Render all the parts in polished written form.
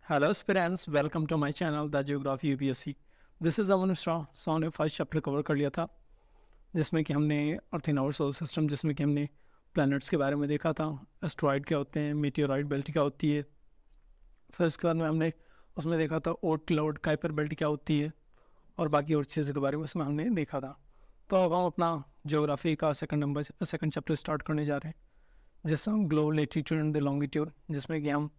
Hello friends, welcome to my channel The Geography UPSC. This is अमन मिश्रा. ने first chapter cover कर लिया था जिसमें कि हमने अर्थ इन आवर सोलर सिस्टम जिसमें कि हमने प्लैनेट्स के बारे में देखा था, एस्ट्रॉइड क्या होते हैं, मीटियोराइड बेल्ट क्या होती है. फिर उसके बाद में हमने उसमें देखा था ओट क्लाउड काइपर बेल्ट क्या होती है और बाकी और चीज़ों के बारे में उसमें हमने देखा था. तो अब हम अपना ज्योग्राफी का सेकंड चैप्टर स्टार्ट करने जा रहे हैं जिसमें हम global latitude and the longitude, जिसमें कि हम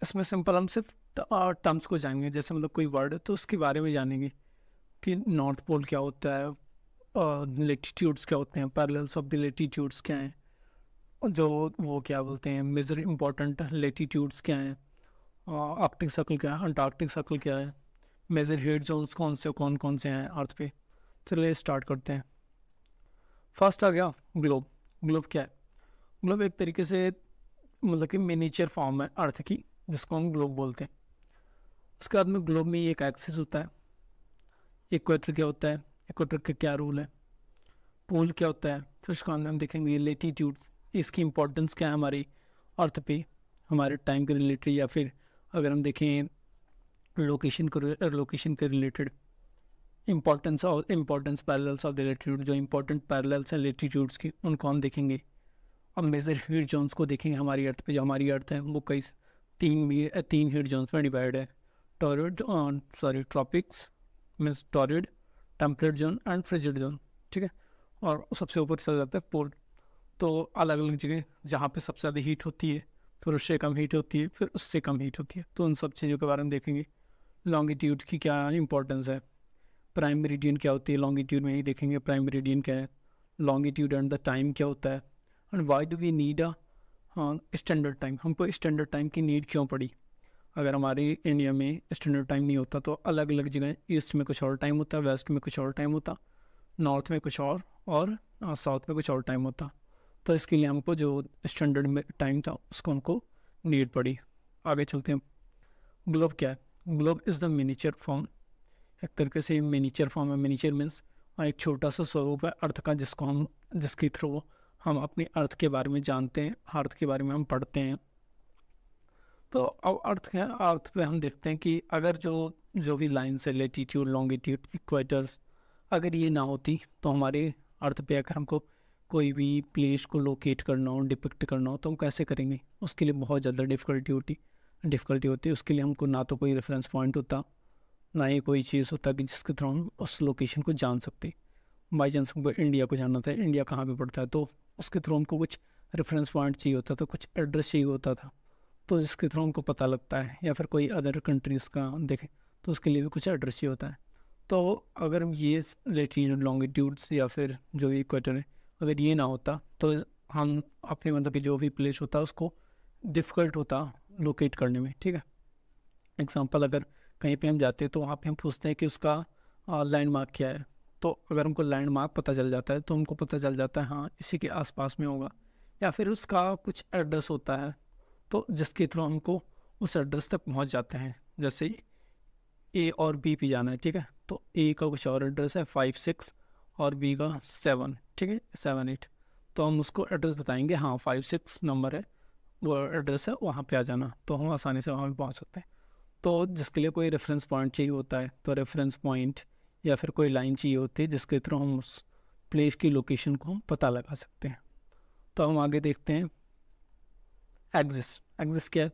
इसमें सिंपल हम सिर्फ टर्म्स को जानेंगे. जैसे मतलब कोई वर्ड है तो उसके बारे में जानेंगे कि नॉर्थ पोल क्या होता है, लेटीट्यूड्स क्या होते हैं, पैरेलल्स ऑफ द लेटीट्यूड्स क्या हैं, जो वो क्या बोलते हैं मेजर इंपॉर्टेंट लेटीट्यूड्स क्या हैं, आर्कटिक सर्कल क्या है, अंटार्कटिक सर्कल क्या है, मेजर हीट जोन्स कौन कौन से हैं अर्थ पे. चलिए स्टार्ट करते हैं. फर्स्ट आ गया ग्लोब. ग्लोब क्या है? ग्लोब एक तरीके से मतलब कि मिनीचर फॉर्म है अर्थ की जिसको हम ग्लोब बोलते हैं. उसके बाद में ग्लोब में एक एक्सिस होता है. इक्वेटर क्या होता है, इक्वेटर का क्या रूल है, पोल क्या होता है, फिर उसके बाद में हम देखेंगे लेटीट्यूड, इसकी इंपॉर्टेंस क्या है हमारी अर्थ पे, हमारे टाइम के रिलेटेड, या फिर अगर हम देखें लोकेशन के related importance parallels of the latitude, जो इंपॉर्टेंट पैरेलल्स हैं लेटीट्यूड्स की उनको हम देखेंगे. अब मेजर हीट जोन्स को देखेंगे. हमारी अर्थ पे जो हमारी अर्थ है वो कई तीन हीट जोन्स में डिवाइड है. Tropics means torrid, temperate zone and frigid zone. ठीक है. और सबसे ऊपर चला जाता है पोल. तो अलग अलग जगह जहाँ पे सबसे ज़्यादा हीट होती है, फिर उससे कम हीट होती है, फिर उससे कम हीट होती है. तो उन सब चीज़ों के बारे में देखेंगे. लॉन्गिट्यूड की क्या इंपॉर्टेंस है, प्राइम मेरिडियन क्या होती है, लॉन्गिट्यूड में ही देखेंगे प्राइम मेरिडियन क्या है, लॉन्गिट्यूड एंड द टाइम क्या होता है, and why do we need a standard time. हमको स्टैंडर्ड टाइम की नीड क्यों पड़ी. अगर हमारे इंडिया में स्टैंडर्ड टाइम नहीं होता तो अलग अलग जगह ईस्ट में कुछ और टाइम होता, वेस्ट में कुछ और टाइम होता, नॉर्थ में कुछ और साउथ में कुछ और टाइम होता. तो इसके लिए हमको जो स्टैंडर्ड में टाइम था उसको हमको नीड पड़ी. आगे चलते हैं. ग्लोब क्या है? Globe is the miniature form. एक तरीके से मिनीचर फॉर्म है. मिनीचर मीन्स एक छोटा सा स्वरूप है अर्थ का जिसके थ्रू हम अपनी अर्थ के बारे में जानते हैं, अर्थ के बारे में हम पढ़ते हैं. तो अब अर्थ पे हम देखते हैं कि अगर जो भी लाइन्स है, लेटीट्यूड, लॉन्गिट्यूड, इक्वेटर्स, अगर ये ना होती तो हमारे अर्थ पे अगर हमको कोई भी प्लेस को लोकेट करना हो, डिपिक्ट करना हो, तो हम कैसे करेंगे. उसके लिए बहुत ज़्यादा डिफ़िकल्टी होती है. उसके लिए हमको ना तो कोई रेफरेंस पॉइंट होता, ना ही कोई चीज़ होता कि जिसके थ्रू हम उस लोकेशन को जान सकते. बाई चांस हमको इंडिया को जानना था, इंडिया कहाँ पे पड़ता है, तो उसके थ्रू हमको कुछ रेफरेंस पॉइंट चाहिए होता था, कुछ एड्रेस चाहिए होता था, तो जिसके थ्रू हमको पता लगता है. या फिर कोई अदर कंट्रीज़ का देखें तो उसके लिए भी कुछ एड्रेस चाहिए होता है. तो अगर ये लेटीट्यूड, लॉन्गिट्यूड्स या फिर जो भी इक्वेटर है, अगर ये ना होता तो हम अपने मतलब कि जो भी प्लेस होता उसको डिफ़िकल्ट होता लोकेट करने में. ठीक है. एग्जांपल, अगर कहीं पे हम जाते हैं तो वहाँ पे हम पूछते हैं कि उसका लैंडमार्क क्या है. तो अगर हमको लैंडमार्क पता चल जाता है तो हमको पता चल जाता है हाँ इसी के आसपास में होगा. या फिर उसका कुछ एड्रेस होता है तो जिसके थ्रू हमको उस एड्रेस तक पहुँच जाते हैं. जैसे ए और बी पे जाना है. ठीक है. तो ए का कुछ और एड्रेस है 5-6 और बी का 7. ठीक है, 7-8. तो हम उसको एड्रेस बताएंगे, हाँ 5-6 नंबर है, वो एड्रेस है, वहाँ पे आ जाना. तो हम आसानी से वहाँ पे पहुँच सकते हैं. तो जिसके लिए कोई रेफरेंस पॉइंट चाहिए होता है तो रेफरेंस पॉइंट या फिर कोई लाइन चाहिए होती है जिसके थ्रू हम उस प्लेस की लोकेशन को हम पता लगा सकते हैं. तो हम आगे देखते हैं. एक्सिस. एक्सिस क्या है?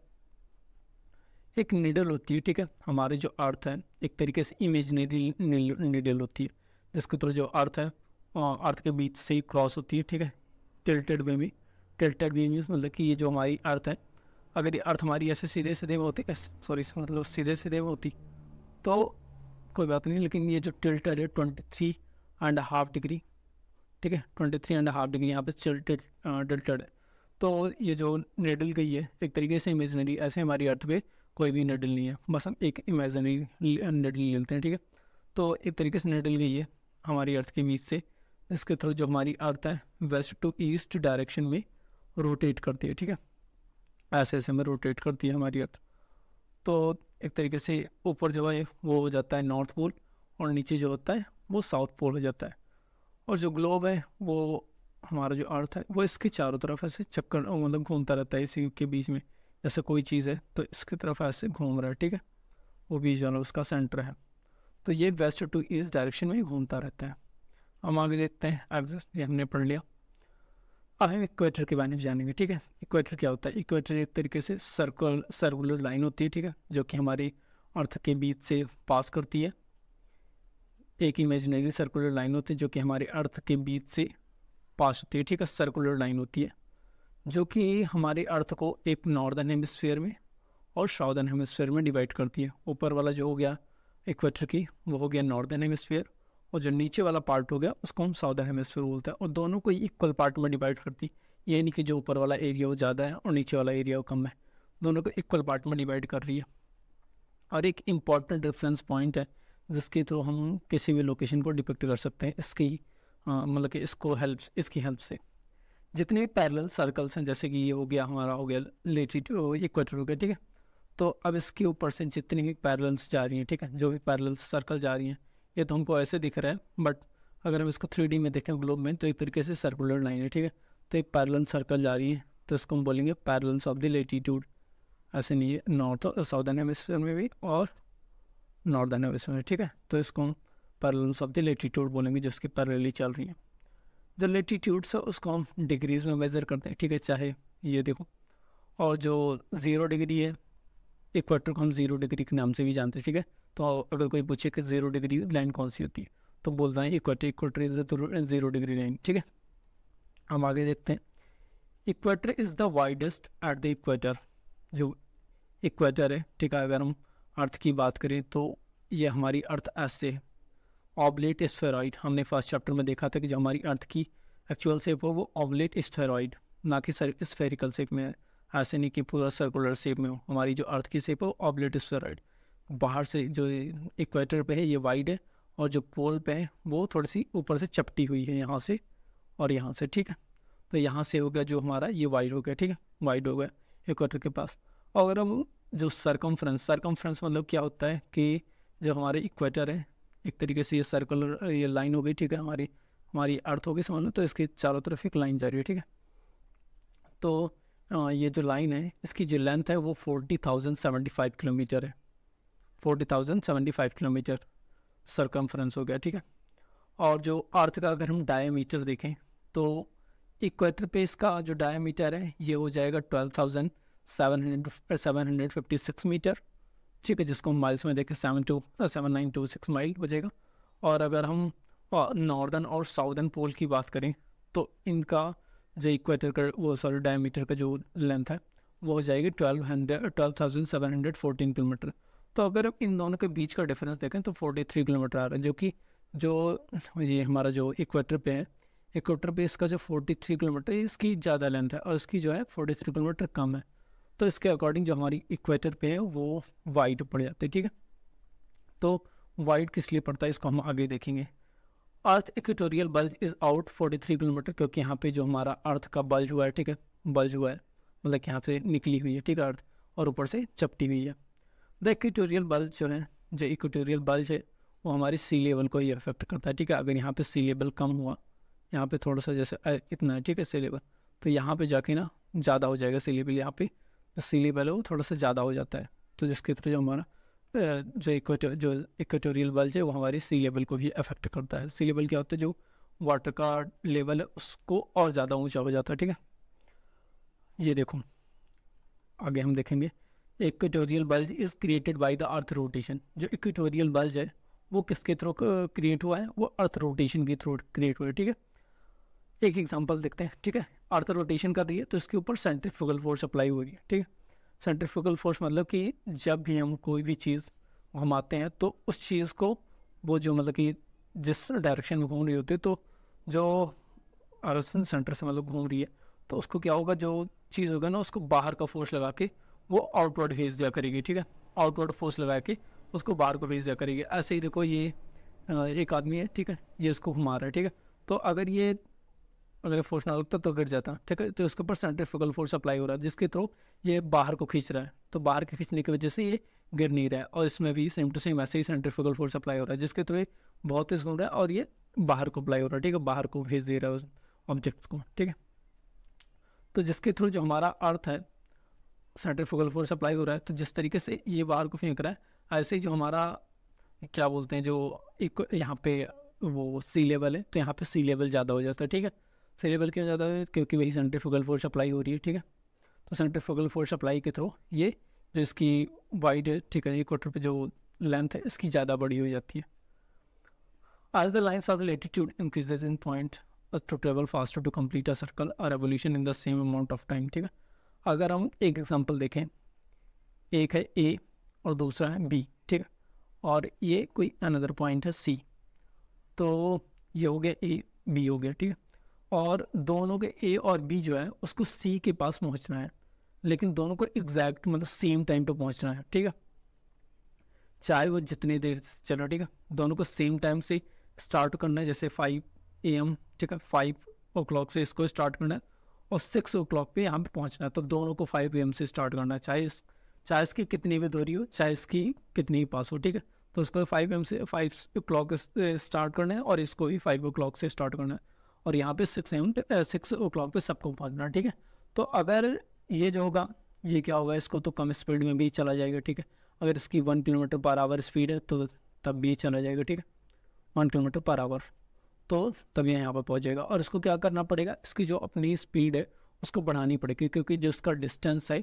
एक निडल होती है. ठीक है. हमारे जो अर्थ है एक तरीके से इमेजनरी निडल होती है जिसके थ्रू जो अर्थ है अर्थ के बीच से ही क्रॉस होती है. ठीक है. टिल्टेड वे में. टिल्टेड वे मीन्स मतलब कि ये जो हमारी अर्थ है, अगर ये अर्थ हमारी ऐसे सीधे सीधे में होती, सॉरी मतलब सीधे सीधे में होती तो कोई बात नहीं, लेकिन ये जो टिल्टेड है 23.5 डिग्री. ठीक है. 23.5 डिग्री यहाँ पे टिल्टेड है. तो ये जो निडल गई है एक तरीके से इमेजनरी, ऐसे हमारी अर्थ पे कोई भी निडल नहीं है, बस हम एक इमेजनरी निडल लेते हैं. ठीक है. तो एक तरीके से निडल गई है हमारी अर्थ के बीच से, इसके थ्रू जो हमारी अर्थ है वेस्ट टू ईस्ट डायरेक्शन में रोटेट करती है. ठीक है. ऐसे ऐसे में रोटेट करती है हमारी अर्थ. तो एक तरीके से ऊपर जो है वो हो जाता है नॉर्थ पोल और नीचे जो होता है वो साउथ पोल हो जाता है. और जो ग्लोब है वो हमारा जो अर्थ है वो इसके चारों तरफ ऐसे चक्कर मतलब घूमता रहता है इसी के बीच में. जैसे कोई चीज़ है तो इसकी तरफ ऐसे घूम रहा है, ठीक है, वो बीच वाला उसका सेंटर है, तो ये वेस्ट टू ईस्ट डायरेक्शन में घूमता रहता है। हम आगे देखते हैं एक्सिस, ये हमने पढ़ लिया। अब हम इक्वेटर के बारे में जानेंगे, ठीक है। इक्वेटर क्या होता है? इक्वेटर एक तरीके से सर्कुलर लाइन होती है, ठीक है, जो कि हमारी अर्थ के बीच से पास करती है। एक इमेजिनरी सर्कुलर लाइन होती है जो कि हमारे अर्थ के बीच से पास होती है, ठीक है, सर्कुलर लाइन होती है, जो कि हमारे अर्थ को एक नॉर्दर्न हेमिस्फीयर में और साउदर्न हेमिस्फीयर में डिवाइड करती है। ऊपर वाला जो हो गया इक्वेटर की, वो हो गया नॉर्दर्न हेमिस्फीयर, और जो नीचे वाला पार्ट हो गया उसको हम साउदर्न हेमिस्फीयर बोलते हैं, और दोनों को इक्वल पार्ट में डिवाइड करती है। ये नहीं कि जो ऊपर वाला एरिया वो ज़्यादा है और नीचे वाला एरिया वो कम है, दोनों को इक्वल पार्ट में डिवाइड कर रही है। और एक इम्पॉर्टेंट रेफरेंस पॉइंट है जिसके थ्रू हम किसी भी लोकेशन को डिपिक्ट कर सकते हैं, इसकी मतलब कि इसकी हेल्प से। जितने भी पैरेलल सर्कल्स हैं, जैसे कि ये हो गया हमारा, हो गया लेटीट्यूड, इक्वेटर हो गया, ठीक है, तो अब इसके ऊपर से जितनी भी पैरेलल्स जा रही हैं, ठीक है, जो भी पैरेलल सर्कल जा रही हैं, ये तो हमको ऐसे दिख रहा है, बट अगर हम इसको 3D में देखें ग्लोब में, तो एक तरीके से सर्कुलर लाइन है, ठीक है। तो एक पैरेलल सर्कल जा रही है, तो इसको हम बोलेंगे पैरेलल्स ऑफ द लेटीट्यूड। ऐसे नहीं है, नॉर्थ साउदर्न हेमिस्फीयर में भी और नॉर्दर्न हेमिस्फीयर में, ठीक है, तो इसको हम पैरेलल्स ऑफ द लेटीट्यूड बोलेंगे, जिसकी पैरेलली चल रही हैं। जो लेटीट्यूड्स है उसको हम डिग्रीज में मेज़र करते हैं, ठीक है, चाहे ये देखो, और जो 0 डिग्री है, इक्वेटर को हम 0 डिग्री के नाम से भी जानते हैं, ठीक है। तो अगर कोई पूछे कि 0 डिग्री लाइन कौन सी होती है, तो बोलता है इक्वेटर इज 0 डिग्री लाइन, ठीक है। हम आगे देखते हैं। Equator is the widest eight the equator. जो इक्वेटर है, ठीक है, अगर हम अर्थ की बात करें तो ये हमारी अर्थ ऐसे ऑब्लेट स्फेरॉइड, हमने फर्स्ट चैप्टर में देखा था कि जो हमारी अर्थ की एक्चुअल शेप हो वो ऑब्लेट स्फेरॉइड, ना कि स्फेरिकल शेप में है। ऐसे नहीं कि पूरा सर्कुलर शेप में हो, हमारी जो अर्थ की शेप है वो ऑब्लेट स्फेरॉइड। बाहर से जो इक्वेटर पे है ये वाइड है, और जो पोल पे है वो थोड़ी सी ऊपर से चपटी हुई है, यहाँ से और यहाँ से, ठीक है। तो यहाँ से हो गया जो हमारा ये वाइड हो गया, ठीक है, वाइड हो गया इक्वेटर के पास। और अगर हम जो सरकमफ्रेंस मतलब क्या होता है कि जो हमारे इक्वेटर है, एक तरीके से ये सर्कुलर ये लाइन हो गई, ठीक है, हमारी अर्थ हो गई समझ लो, तो इसके चारों तरफ एक लाइन जा रही है, ठीक है। तो ये जो लाइन है इसकी जो लेंथ है वो 40,075 किलोमीटर है, 40,075 किलोमीटर सरकमफ्रेंस हो गया, ठीक है। और जो अर्थ का अगर हम डायमीटर देखें तो इक्वेटर पे इसका जो डायमीटर है ये हो जाएगा 12,756 मीटर, ठीक है, जिसको हम माइल्स में देखें 7926 माइल हो जाएगा। और अगर हम नॉर्दर्न और साउदर्न पोल की बात करें तो इनका जो इक्वेटर का वो सॉरी डायमीटर का जो लेंथ है वो हो जाएगी 12,714 किलोमीटर। तो अगर हम इन दोनों के बीच का डिफरेंस देखें तो 43 किलोमीटर आ रहा है, जो कि जो ये हमारा जो इक्वेटर पे है, इक्वेटर पे इसका जो 43 किलोमीटर है इसकी ज़्यादा लेंथ है, और इसकी जो है 43 किलोमीटर कम है। तो इसके अकॉर्डिंग जो हमारी इक्वेटर पे है वो वाइड पड़ जाती है, ठीक है। तो वाइड किस लिए पड़ता है इसको हम आगे देखेंगे। Earth equatorial bulge is out 43 kilometre, क्योंकि यहाँ पे जो हमारा अर्थ का बल्ज हुआ है, ठीक है, बल्ज हुआ है मतलब कि यहाँ से निकली हुई है, ठीक है, अर्थ, और ऊपर से चपटी हुई है। द इक्वेटोरियल बल्ज जो है, जो इक्वेटोरियल बल्ज है वो हमारी सी लेवल को ही अफेक्ट करता है, ठीक है। अगर यहाँ पे सी लेवल कम हुआ, यहाँ पे थोड़ा सा जैसे इतना है, ठीक है, सी लेवल, तो यहाँ पे जाके ना ज़्यादा हो जाएगा सी लेवल, यहाँ पे जो सी लेवल है वो थोड़ा सा ज़्यादा हो जाता है, तो जिसके थ्रू जो हमारा जो इक्वेटोरियल बल्ज है वो हमारी सी लेवल को भी अफेक्ट करता है। सी लेवल क्या होता है, जो वाटर का लेवल है उसको और ज़्यादा ऊंचा हो जाता है, ठीक है। ये देखो आगे हम देखेंगे। Equatorial bulge is created by the earth rotation. जो इक्वेटोरियल बल्ज है वो किसके थ्रू क्रिएट हुआ है, वो अर्थ रोटेशन के थ्रू क्रिएट हुआ है, ठीक है। एक एग्जांपल देखते हैं, ठीक है। अर्थ रोटेशन कर रही है तो इसके ऊपर सेंट्रीफ्यूगल फोर्स अप्लाई हो रही है, ठीक है। सेंट्रीफ्यूगल फोर्स मतलब कि जब भी हम कोई भी चीज़ घुमाते हैं तो उस चीज़ को वो जो मतलब कि जिस डायरेक्शन में घूम रही होती है, तो जो अर्थ सेंटर से मतलब घूम रही है, तो उसको क्या होगा, जो चीज़ होगा ना उसको बाहर का फोर्स लगा के वो आउटवर्ड भेज दिया करेगी, ठीक है। आउटवर्ड फोर्स लगा के उसको बाहर को भेज दिया करेगी। ऐसे ही देखो ये एक आदमी है, ठीक है, ये इसको घुमा रहा है, ठीक है। तो अगर फोर्स ना लगता तो गिर जाता, ठीक है। तो इसके ऊपर सेंट्रीफ्यूगल फोर्स अप्लाई हो रहा है जिसके थ्रू ये बाहर को खींच रहा है, तो बाहर के खींचने की वजह से ये गिर नहीं रहा है। और इसमें भी सेम टू सेम ऐसे ही सेंट्रीफ्यूगल फोर्स अप्लाई हो रहा है जिसके थ्रू ये बहुत तेज घूम रहा है और ये बाहर को अप्लाई हो रहा है, ठीक है, बाहर को भेज दे रहा है उस ऑब्जेक्ट को, ठीक है। तो जिसके थ्रू जो हमारा अर्थ है सेंट्रीफ्यूगल फोर्स अप्लाई हो रहा है, तो जिस तरीके से ये बार को फेंक रहा है, ऐसे ही जो हमारा क्या बोलते हैं, जो एक यहाँ पे वो सी लेवल है, तो यहाँ पे सी लेवल ज़्यादा हो जाता है, ठीक है। सी लेवल क्यों ज़्यादा है? क्योंकि वही सेंट्रीफ्यूगल फोर्स अप्लाई हो रही है, ठीक है। तो सेंट्रीफ्यूगल फोर्स अप्लाई के थ्रू ये जो इसकी वाइड है, ठीक है, इक्वेटर पे जो लेंथ है इसकी ज़्यादा बड़ी हो जाती है। As the lines of latitude increases in point, to travel faster to complete a circle or revolution in the same amount of time, ठीक है। अगर हम एक एग्जांपल देखें, एक है ए और दूसरा है बी, ठीक है, और ये कोई अनदर पॉइंट है सी, तो ये हो गया ए, बी हो गया, ठीक है। और दोनों के ए और बी जो है उसको सी के पास पहुंचना है, लेकिन दोनों को एग्जैक्ट मतलब सेम टाइम पे पहुंचना है, ठीक है। चाहे वो जितनी देर से चलो, ठीक है, दोनों को सेम टाइम से स्टार्ट करना है, जैसे 5 AM, ठीक है, 5 o'clock से इसको स्टार्ट करना है और 6 o'clock पे यहाँ पे पहुँचना है, तो दोनों को 5 AM से स्टार्ट करना है, चाहे इसकी कितनी भी दूरी हो, चाहे इसकी कितनी भी पास हो, ठीक है। तो इसको 5 AM से 5 o'clock स्टार्ट करना है और इसको भी 5 o'clock से स्टार्ट करना है, और यहाँ पे 6 o'clock पे सबको पहुँचना है, ठीक है। तो अगर ये जो होगा, ये क्या होगा, इसको तो कम स्पीड में भी चला जाएगा, ठीक है। अगर इसकी 1 km/h स्पीड है तो तब भी चला जाएगा, ठीक है, 1 km/h, तो तब ये यहाँ पर पहुँच जाएगा। और इसको क्या करना पड़ेगा, इसकी जो अपनी स्पीड है उसको बढ़ानी पड़ेगी, क्योंकि जो इसका डिस्टेंस है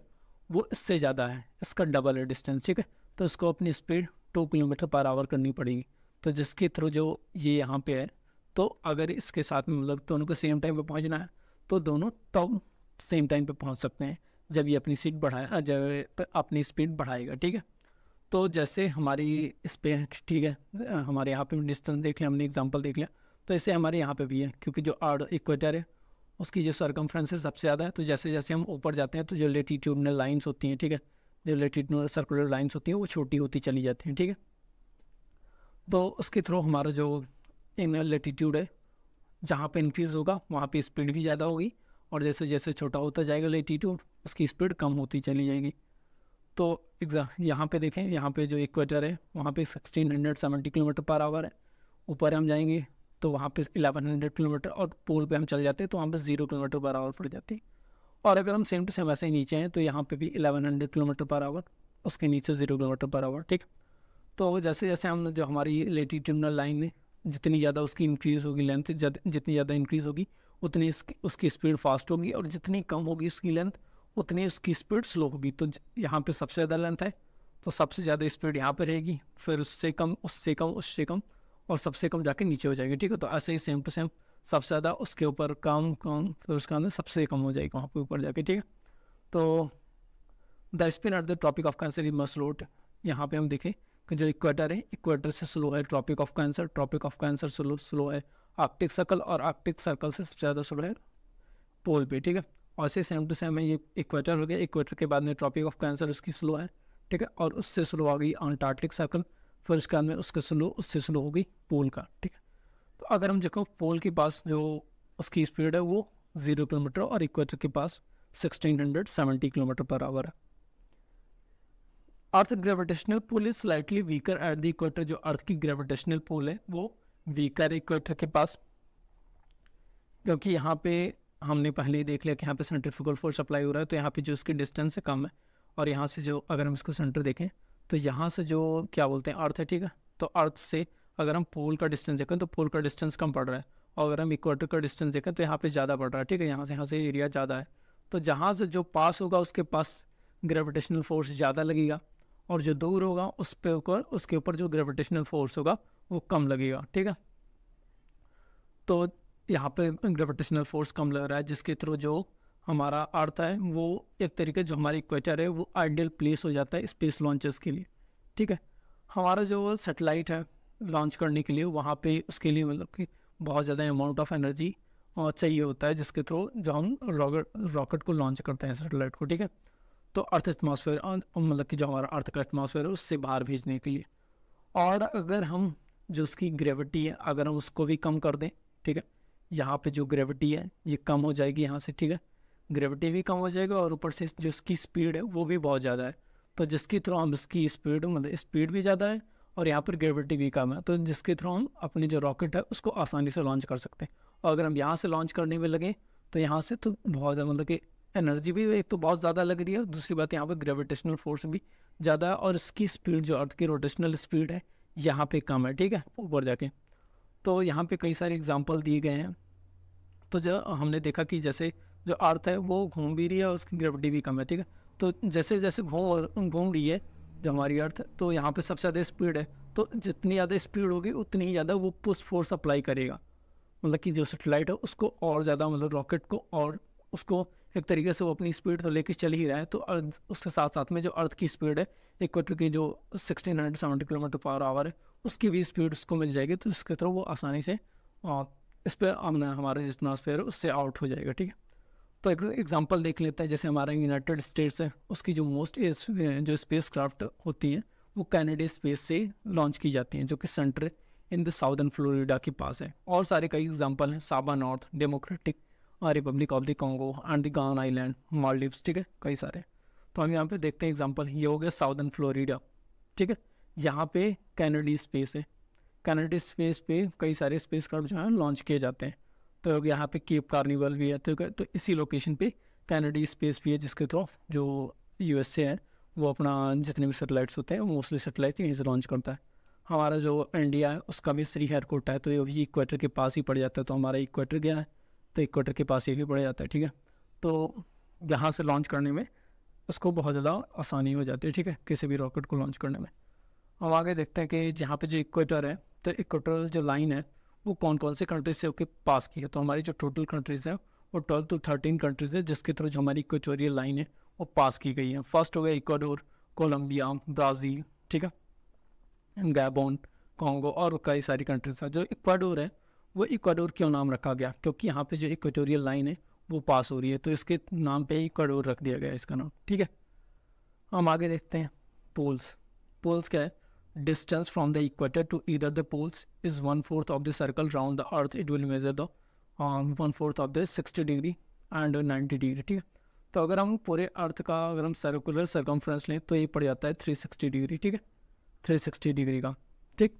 वो इससे ज़्यादा है, इसका डबल है डिस्टेंस, ठीक है। तो इसको अपनी स्पीड 2 km/h करनी पड़ेगी, तो जिसके थ्रू जो ये यहाँ पे है, तो अगर इसके साथ में मतलब दोनों को सेम टाइम पे पहुँचना है, तो दोनों तब सेम टाइम पे पहुँच सकते हैं जब ये अपनी अपनी स्पीड बढ़ाएगा, ठीक है। तो जैसे हमारी इस पे, ठीक है, हमारे यहाँ पे डिस्टेंस देख लिया हमने, एग्जांपल देख लिया, तो ऐसे हमारे यहाँ पे भी है, क्योंकि जो अर्थ इक्वेटर है उसकी जो सरकमफ्रेंस है सबसे ज़्यादा है, तो जैसे जैसे हम ऊपर जाते हैं तो जो लेटीट्यूडनल लाइंस होती हैं, ठीक है, जो लेटीट्यूडनल सर्कुलर लाइंस होती हैं वो छोटी होती चली जाती हैं, ठीक है। तो उसके थ्रू हमारा जो इन लेटीट्यूड है, जहाँ पे इंक्रीज़ होगा वहाँ पे स्पीड भी ज़्यादा होगी, और जैसे जैसे छोटा होता जाएगा लेटीट्यूड, उसकी स्पीड कम होती चली जाएगी। तो यहाँ पे देखें, यहाँ पे जो इक्वेटर है वहाँ पे 1670 km/h है, ऊपर हम जाएंगे तो वहाँ पे 1100 किलोमीटर, और पोल पे हम चल जाते हैं तो वहाँ पे 0 km/h पड़ जाती है। और अगर हम सेम टू सेम ऐसे ही नीचे हैं तो यहाँ पे भी 1100 km/h, उसके नीचे 0 km/h, ठीक। तो जैसे जैसे हम जो हमारी लेटीट्यूडनल लाइन है, जितनी ज़्यादा उसकी इंक्रीज़ होगी लेंथ, जितनी ज़्यादा इंक्रीज़ होगी उतनी उसकी स्पीड फास्ट होगी, और जितनी कम होगी उसकी लेंथ उतनी उसकी स्पीड स्लो होगी। तो यहाँ पे सबसे ज़्यादा लेंथ है तो सबसे ज़्यादा स्पीड यहाँ पे रहेगी, फिर उससे कम, उससे कम, उससे कम, और सबसे कम जाके नीचे हो जाएगी, ठीक है। तो ऐसे ही सेम टू सेम सबसे ज़्यादा, उसके ऊपर कम कम, फिर उसके अंदर सबसे कम हो जाएगी वहाँ पे ऊपर जाके, ठीक है। तो the spin at the tropic of cancer is much slow, यहाँ पे हम देखें कि जो इक्वेटर है, इक्वेटर से स्लो है tropic of cancer, tropic of cancer slow है आर्कटिक सर्कल, और आर्कटिक सर्कल से सबसे ज़्यादा स्लो है पोल पे, ठीक है। और ऐसे सेम टू सेम है, ये इक्वेटर हो गया, इक्वेटर के बाद में ट्रॉपिक ऑफ कैंसर उसकी स्लो है, ठीक है, और उससे स्लो आ गई अंटार्कटिक सर्कल, फिर उसके बाद में उसका स्लो, उससे स्लो हो गई पोल का, ठीक है। तो अगर हम देखो पोल के पास जो उसकी स्पीड है वो 0 किलोमीटर, और इक्वेटर के पास 1670 km/h है। Earth gravitational pull is slightly weaker at the equator, जो अर्थ की ग्रेविटेशनल पुल है वो वीकर है इक्वेटर के पास, क्योंकि यहाँ पे हमने पहले ही देख लिया कि यहाँ पे सेंट्रीफ्यूगल फोर्स अप्लाई हो रहा है, तो यहाँ पे जो इसकी डिस्टेंस है कम है, और यहाँ से जो अगर हम इसको सेंटर देखें तो यहाँ से जो क्या बोलते हैं अर्थ है, ठीक है, तो अर्थ से अगर हम पोल का डिस्टेंस देखें तो पोल का डिस्टेंस कम पड़ रहा है, और अगर हम इक्वेटर का डिस्टेंस देखें तो यहाँ पे ज़्यादा पड़ रहा है, ठीक है, यहाँ से एरिया ज़्यादा है, तो जहाँ से जो पास होगा उसके पास ग्रेविटेशनल फोर्स ज़्यादा लगेगा, और जो दूर होगा उस पे ऊपर, उसके ऊपर जो ग्रेविटेशनल फोर्स होगा वो कम लगेगा, ठीक है। तो यहाँ पे ग्रेविटेशनल फोर्स कम लग रहा है, जिसके थ्रू जो हमारा अर्थ है वो एक तरीके जो हमारी इक्वेटर है वो आइडियल प्लेस हो जाता है स्पेस लॉन्चेस के लिए, ठीक है। हमारा जो सैटेलाइट है लॉन्च करने के लिए, वहाँ पे उसके लिए मतलब कि बहुत ज़्यादा अमाउंट ऑफ एनर्जी चाहिए होता है, जिसके थ्रू जो हम रॉकेट को लॉन्च करते हैं सैटेलाइट को, ठीक है। तो अर्थ एटमॉस्फेयर, मतलब कि जो हमारा अर्थ का एटमॉस्फेयर है उससे बाहर भेजने के लिए। और अगर हम जो उसकी ग्रेविटी है अगर हम उसको भी कम कर दें, ठीक है, यहाँ पे जो ग्रेविटी है ये कम हो जाएगी यहाँ से, ठीक है, ग्रेविटी भी कम हो जाएगा, और ऊपर से जो इसकी स्पीड है वो भी बहुत ज़्यादा है, तो जिसके थ्रू हम इसकी स्पीड, मतलब स्पीड भी ज़्यादा है और यहाँ पर ग्रेविटी भी कम है, तो जिसके थ्रू हम अपनी जो रॉकेट है उसको आसानी से लॉन्च कर सकते हैं। और अगर हम यहाँ से लॉन्च करने में लगे तो यहाँ से तो बहुत मतलब कि एनर्जी भी एक तो बहुत ज़्यादा लग रही है, दूसरी बात यहाँ पे ग्रेविटेशनल फोर्स भी ज़्यादा है, और इसकी स्पीड जो अर्थ की रोटेशनल स्पीड है यहाँ पे कम है, ठीक है, ऊपर जाके। तो यहाँ पे कई सारे एग्जांपल दिए गए हैं। तो जो हमने देखा कि जैसे जो अर्थ है वो घूम भी रही है और उसकी ग्रेविटी भी कम है, ठीक है। तो जैसे जैसे घूम रही है जो हमारी अर्थ, तो यहाँ पे सबसे ज़्यादा स्पीड है, तो जितनी ज़्यादा स्पीड होगी उतनी ही ज़्यादा वो पुश फोर्स अप्लाई करेगा, मतलब कि जो सेटेलाइट है उसको और ज़्यादा, मतलब रॉकेट को, और उसको एक तरीके से वो अपनी स्पीड तो लेके चल ही रहा है, तो अर्थ उसके साथ साथ में जो अर्थ की स्पीड है इक्वेटर की जो 1670 किलोमीटर पर आवर है उसकी भी स्पीड उसको मिल जाएगी, तो इसके थ्रू वो आसानी से इस पर हमारा जो एटमॉस्फेयर उससे आउट हो जाएगा, ठीक है। तो एक एग्जांपल देख लेते हैं, जैसे हमारा यूनाइटेड स्टेट्स है, उसकी जो मोस्ट जो स्पेस क्राफ्ट होती हैं वो कैनेडी स्पेस से लॉन्च की जाती हैं, जो कि centre in the southern Florida के पास है। और सारे कई एग्जांपल हैं, साबा north, democratic Republic of the Congo and the गान आइलैंड, मालदीव्स, ठीक है, कई सारे। तो हम यहाँ पे देखते हैं एग्जांपल, ये हो गया साउदर्न फ्लोरिडा, ठीक है। यहाँ पे कैनेडी स्पेस है, कैनेडी स्पेस पे कई सारे स्पेस क्राफ्ट जो है लॉन्च किए जाते हैं। तो यहाँ पे केप कार्निवल भी है, तो इसी लोकेशन पे कैनेडी स्पेस भी है, जिसके थ्रू जो यूएसए है वो अपना जितने भी सैटेलाइट्स होते हैं वो मोस्टली सैटेलाइट यहीं से लॉन्च करता है। हमारा जो इंडिया है उसका भी श्री हरिकोटा है, तो ये भी इक्वेटर के पास ही पड़ जाता है, तो हमारा इक्वेटर गया है तो इक्वेटर के पास ये भी पड़ जाता है, ठीक है। तो यहाँ से लॉन्च करने में उसको बहुत ज़्यादा आसानी हो जाती है, ठीक है, किसी भी रॉकेट को लॉन्च करने में। हम आगे देखते हैं कि जहाँ पे जो इक्वेटर है, तो इक्वेटोरियल जो लाइन है वो कौन कौन से कंट्रीज से होकर पास की है। तो हमारी जो टोटल कंट्रीज़ हैं वो 12 to 13 कंट्रीज़ है, जिसके थ्रू जो हमारी इक्वेटोरियल लाइन है वो पास की गई है। फर्स्ट हो गया इक्वाडोर, कोलंबिया, ब्राज़ील, ठीक है, गैबोन, कॉन्गो, और कई सारी कंट्रीज हैं। जो इक्वाडोर है वो इक्वाडोर क्यों नाम रखा गया, क्योंकि यहाँ पे जो इक्वेटोरियल लाइन है वो पास हो रही है, तो इसके नाम पे इक्वाडोर रख दिया गया इसका नाम, ठीक है। हम आगे देखते हैं पोल्स। पोल्स क्या है, distance from the equator to either the poles is 1/4 of the circle round the earth, it will measure the 1/4 of the 60 degree and 90 degree, ठीक है। तो अगर हम पूरे अर्थ का अगर हम सर्कुलर सर्कमफ्रेंस लें तो ये पड़ जाता है 360 डिग्री, ठीक है, 360 डिग्री का, ठीक,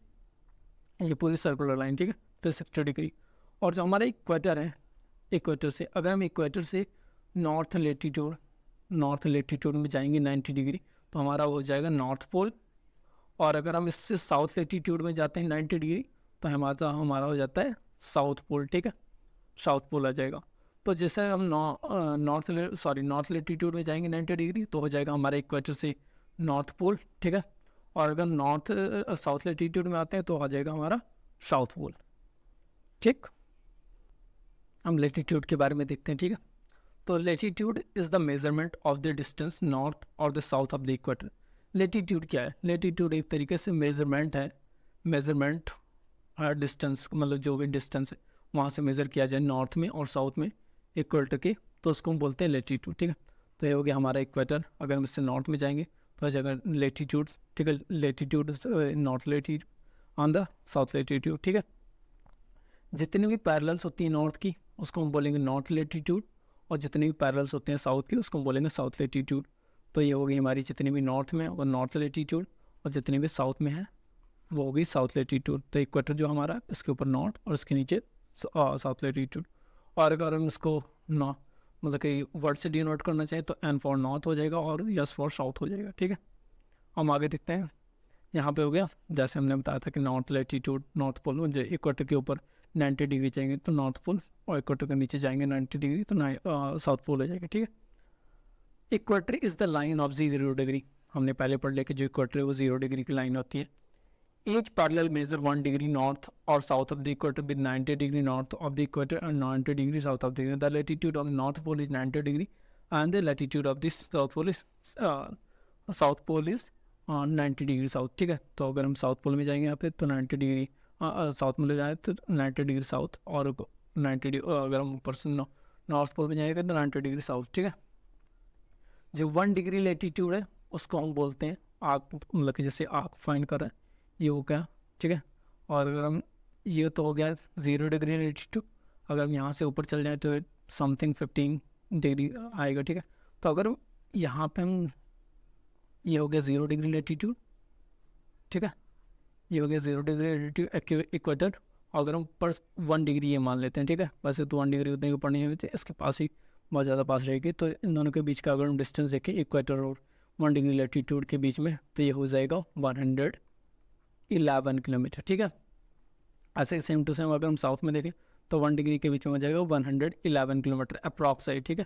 ये पूरी सर्कुलर लाइन, ठीक है, 360 डिग्री। और जो हमारा इक्वेटर है, इक्वेटर से अगर हम इक्वेटर से नॉर्थ लेटीट्यूड में जाएंगे 90 डिग्री, तो हमारा हो जाएगा नॉर्थ पोल। और अगर हम इससे साउथ लेटीट्यूड में जाते हैं 90 डिग्री, तो हमारा हो जाता है साउथ पोल, ठीक है, साउथ पोल आ जाएगा। तो जैसे हम नॉर्थ लेटीट्यूड में जाएंगे 90 डिग्री, तो हो जाएगा हमारे इक्वेटर से नॉर्थ पोल, ठीक है। और अगर साउथ लेटीट्यूड में आते हैं तो आ जाएगा हमारा साउथ पोल, ठीक। हम लेटीट्यूड के बारे में देखते हैं, ठीक है। तो latitude is the measurement of the distance north और the south of the equator. Latitude क्या है, लेटीट्यूड एक तरीके से मेजरमेंट है, मेजरमेंट डिस्टेंस, मतलब जो भी डिस्टेंस है वहाँ से मेज़र किया जाए नॉर्थ में और साउथ में इक्वेटर के, तो उसको हम बोलते हैं लेटीट्यूड, ठीक है। तो ये हो गया हमारा इक्वेटर। अगर हम इससे नॉर्थ में जाएंगे तो आ जाएगा लेटीट्यूड्स, ठीक है, latitude north latitude on the south latitude, ठीक है। जितनी भी पैरेलल्स होती हैं नॉर्थ की उसको हम बोलेंगे नॉर्थ लेटीट्यूड, और जितनी भी पैरेलल्स होते हैं साउथ की उसको हम बोलेंगे साउथ लेटीट्यूड। तो ये हो गई हमारी जितनी भी नॉर्थ में और नॉर्थ लेटीट्यूड, और जितनी भी साउथ में है वो हो गई साउथ लेटीट्यूड। तो इक्वेटर जो हमारा इसके ऊपर नॉर्थ और इसके नीचे साउथ लेटीट्यूड। और अगर हम इसको मतलब कि वर्ड से डिनोट करना चाहें तो एन फॉर नॉर्थ हो जाएगा और यस फॉर साउथ हो जाएगा, ठीक है। हम आगे देखते हैं, यहाँ पे हो गया जैसे हमने बताया था कि नॉर्थ लेटीट्यूड, नॉर्थ पोल, जो इक्वेटर के ऊपर 90 डिग्री जाएंगे तो नॉर्थ पोल, और इक्वेटर के नीचे जाएंगे 90 डिग्री तो साउथ पोल हो जाएगा, ठीक है। Equator is the line of 0 degree, हमने पहले पढ़ लिया कि जो इक्वेटर है वो 0 डिग्री की लाइन होती है। Each parallel measure 1 degree north or south of the equator with 90 degree north of the equator and 90 degree south of the equator. The latitude of the north pole is 90 degree and the latitude of the south pole is 90 degree south, ठीक है। तो अगर हम south pole में जाएंगे यहाँ पे तो 90 डिग्री साउथ में ले जाए तो 90 डिग्री साउथ, और 90 डिग्री अगर हम ऊपर से नॉर्थ पोल में जाएंगे तो 90 डिग्री साउथ, ठीक है। जो 1 डिग्री लेटीट्यूड है उसको हम बोलते हैं आर्क, मतलब कि जैसे आर्क फाइंड कर रहे हैं, ये हो गया, ठीक है। और अगर हम ये तो हो गया 0 डिग्री लेटीट्यूड, अगर हम यहाँ से ऊपर चल जाए तो समथिंग 15 डिग्री आएगा, ठीक है। तो अगर यहाँ पे हम, ये हो गया 0 डिग्री लेटीट्यूड, ठीक है, ये हो गया 0 डिग्री लेटीट्यूड इक्वेटर। अगर हम ऊपर 1 डिग्री ये मान लेते हैं, ठीक है, वैसे तो 1 डिग्री उतने ऊपर नहीं होती, इसके पास ही बहुत ज़्यादा पास रहेगी। तो इन दोनों के बीच का अगर हम डिस्टेंस देखें इक्वेटर और 1 डिग्री लैटीट्यूड के बीच में, तो ये हो जाएगा 111 किलोमीटर, ठीक है। ऐसे सेम टू सेम अगर हम साउथ में देखें तो 1 डिग्री के बीच में हो जाएगा 111 किलोमीटर अप्रॉक्स है, ठीक है।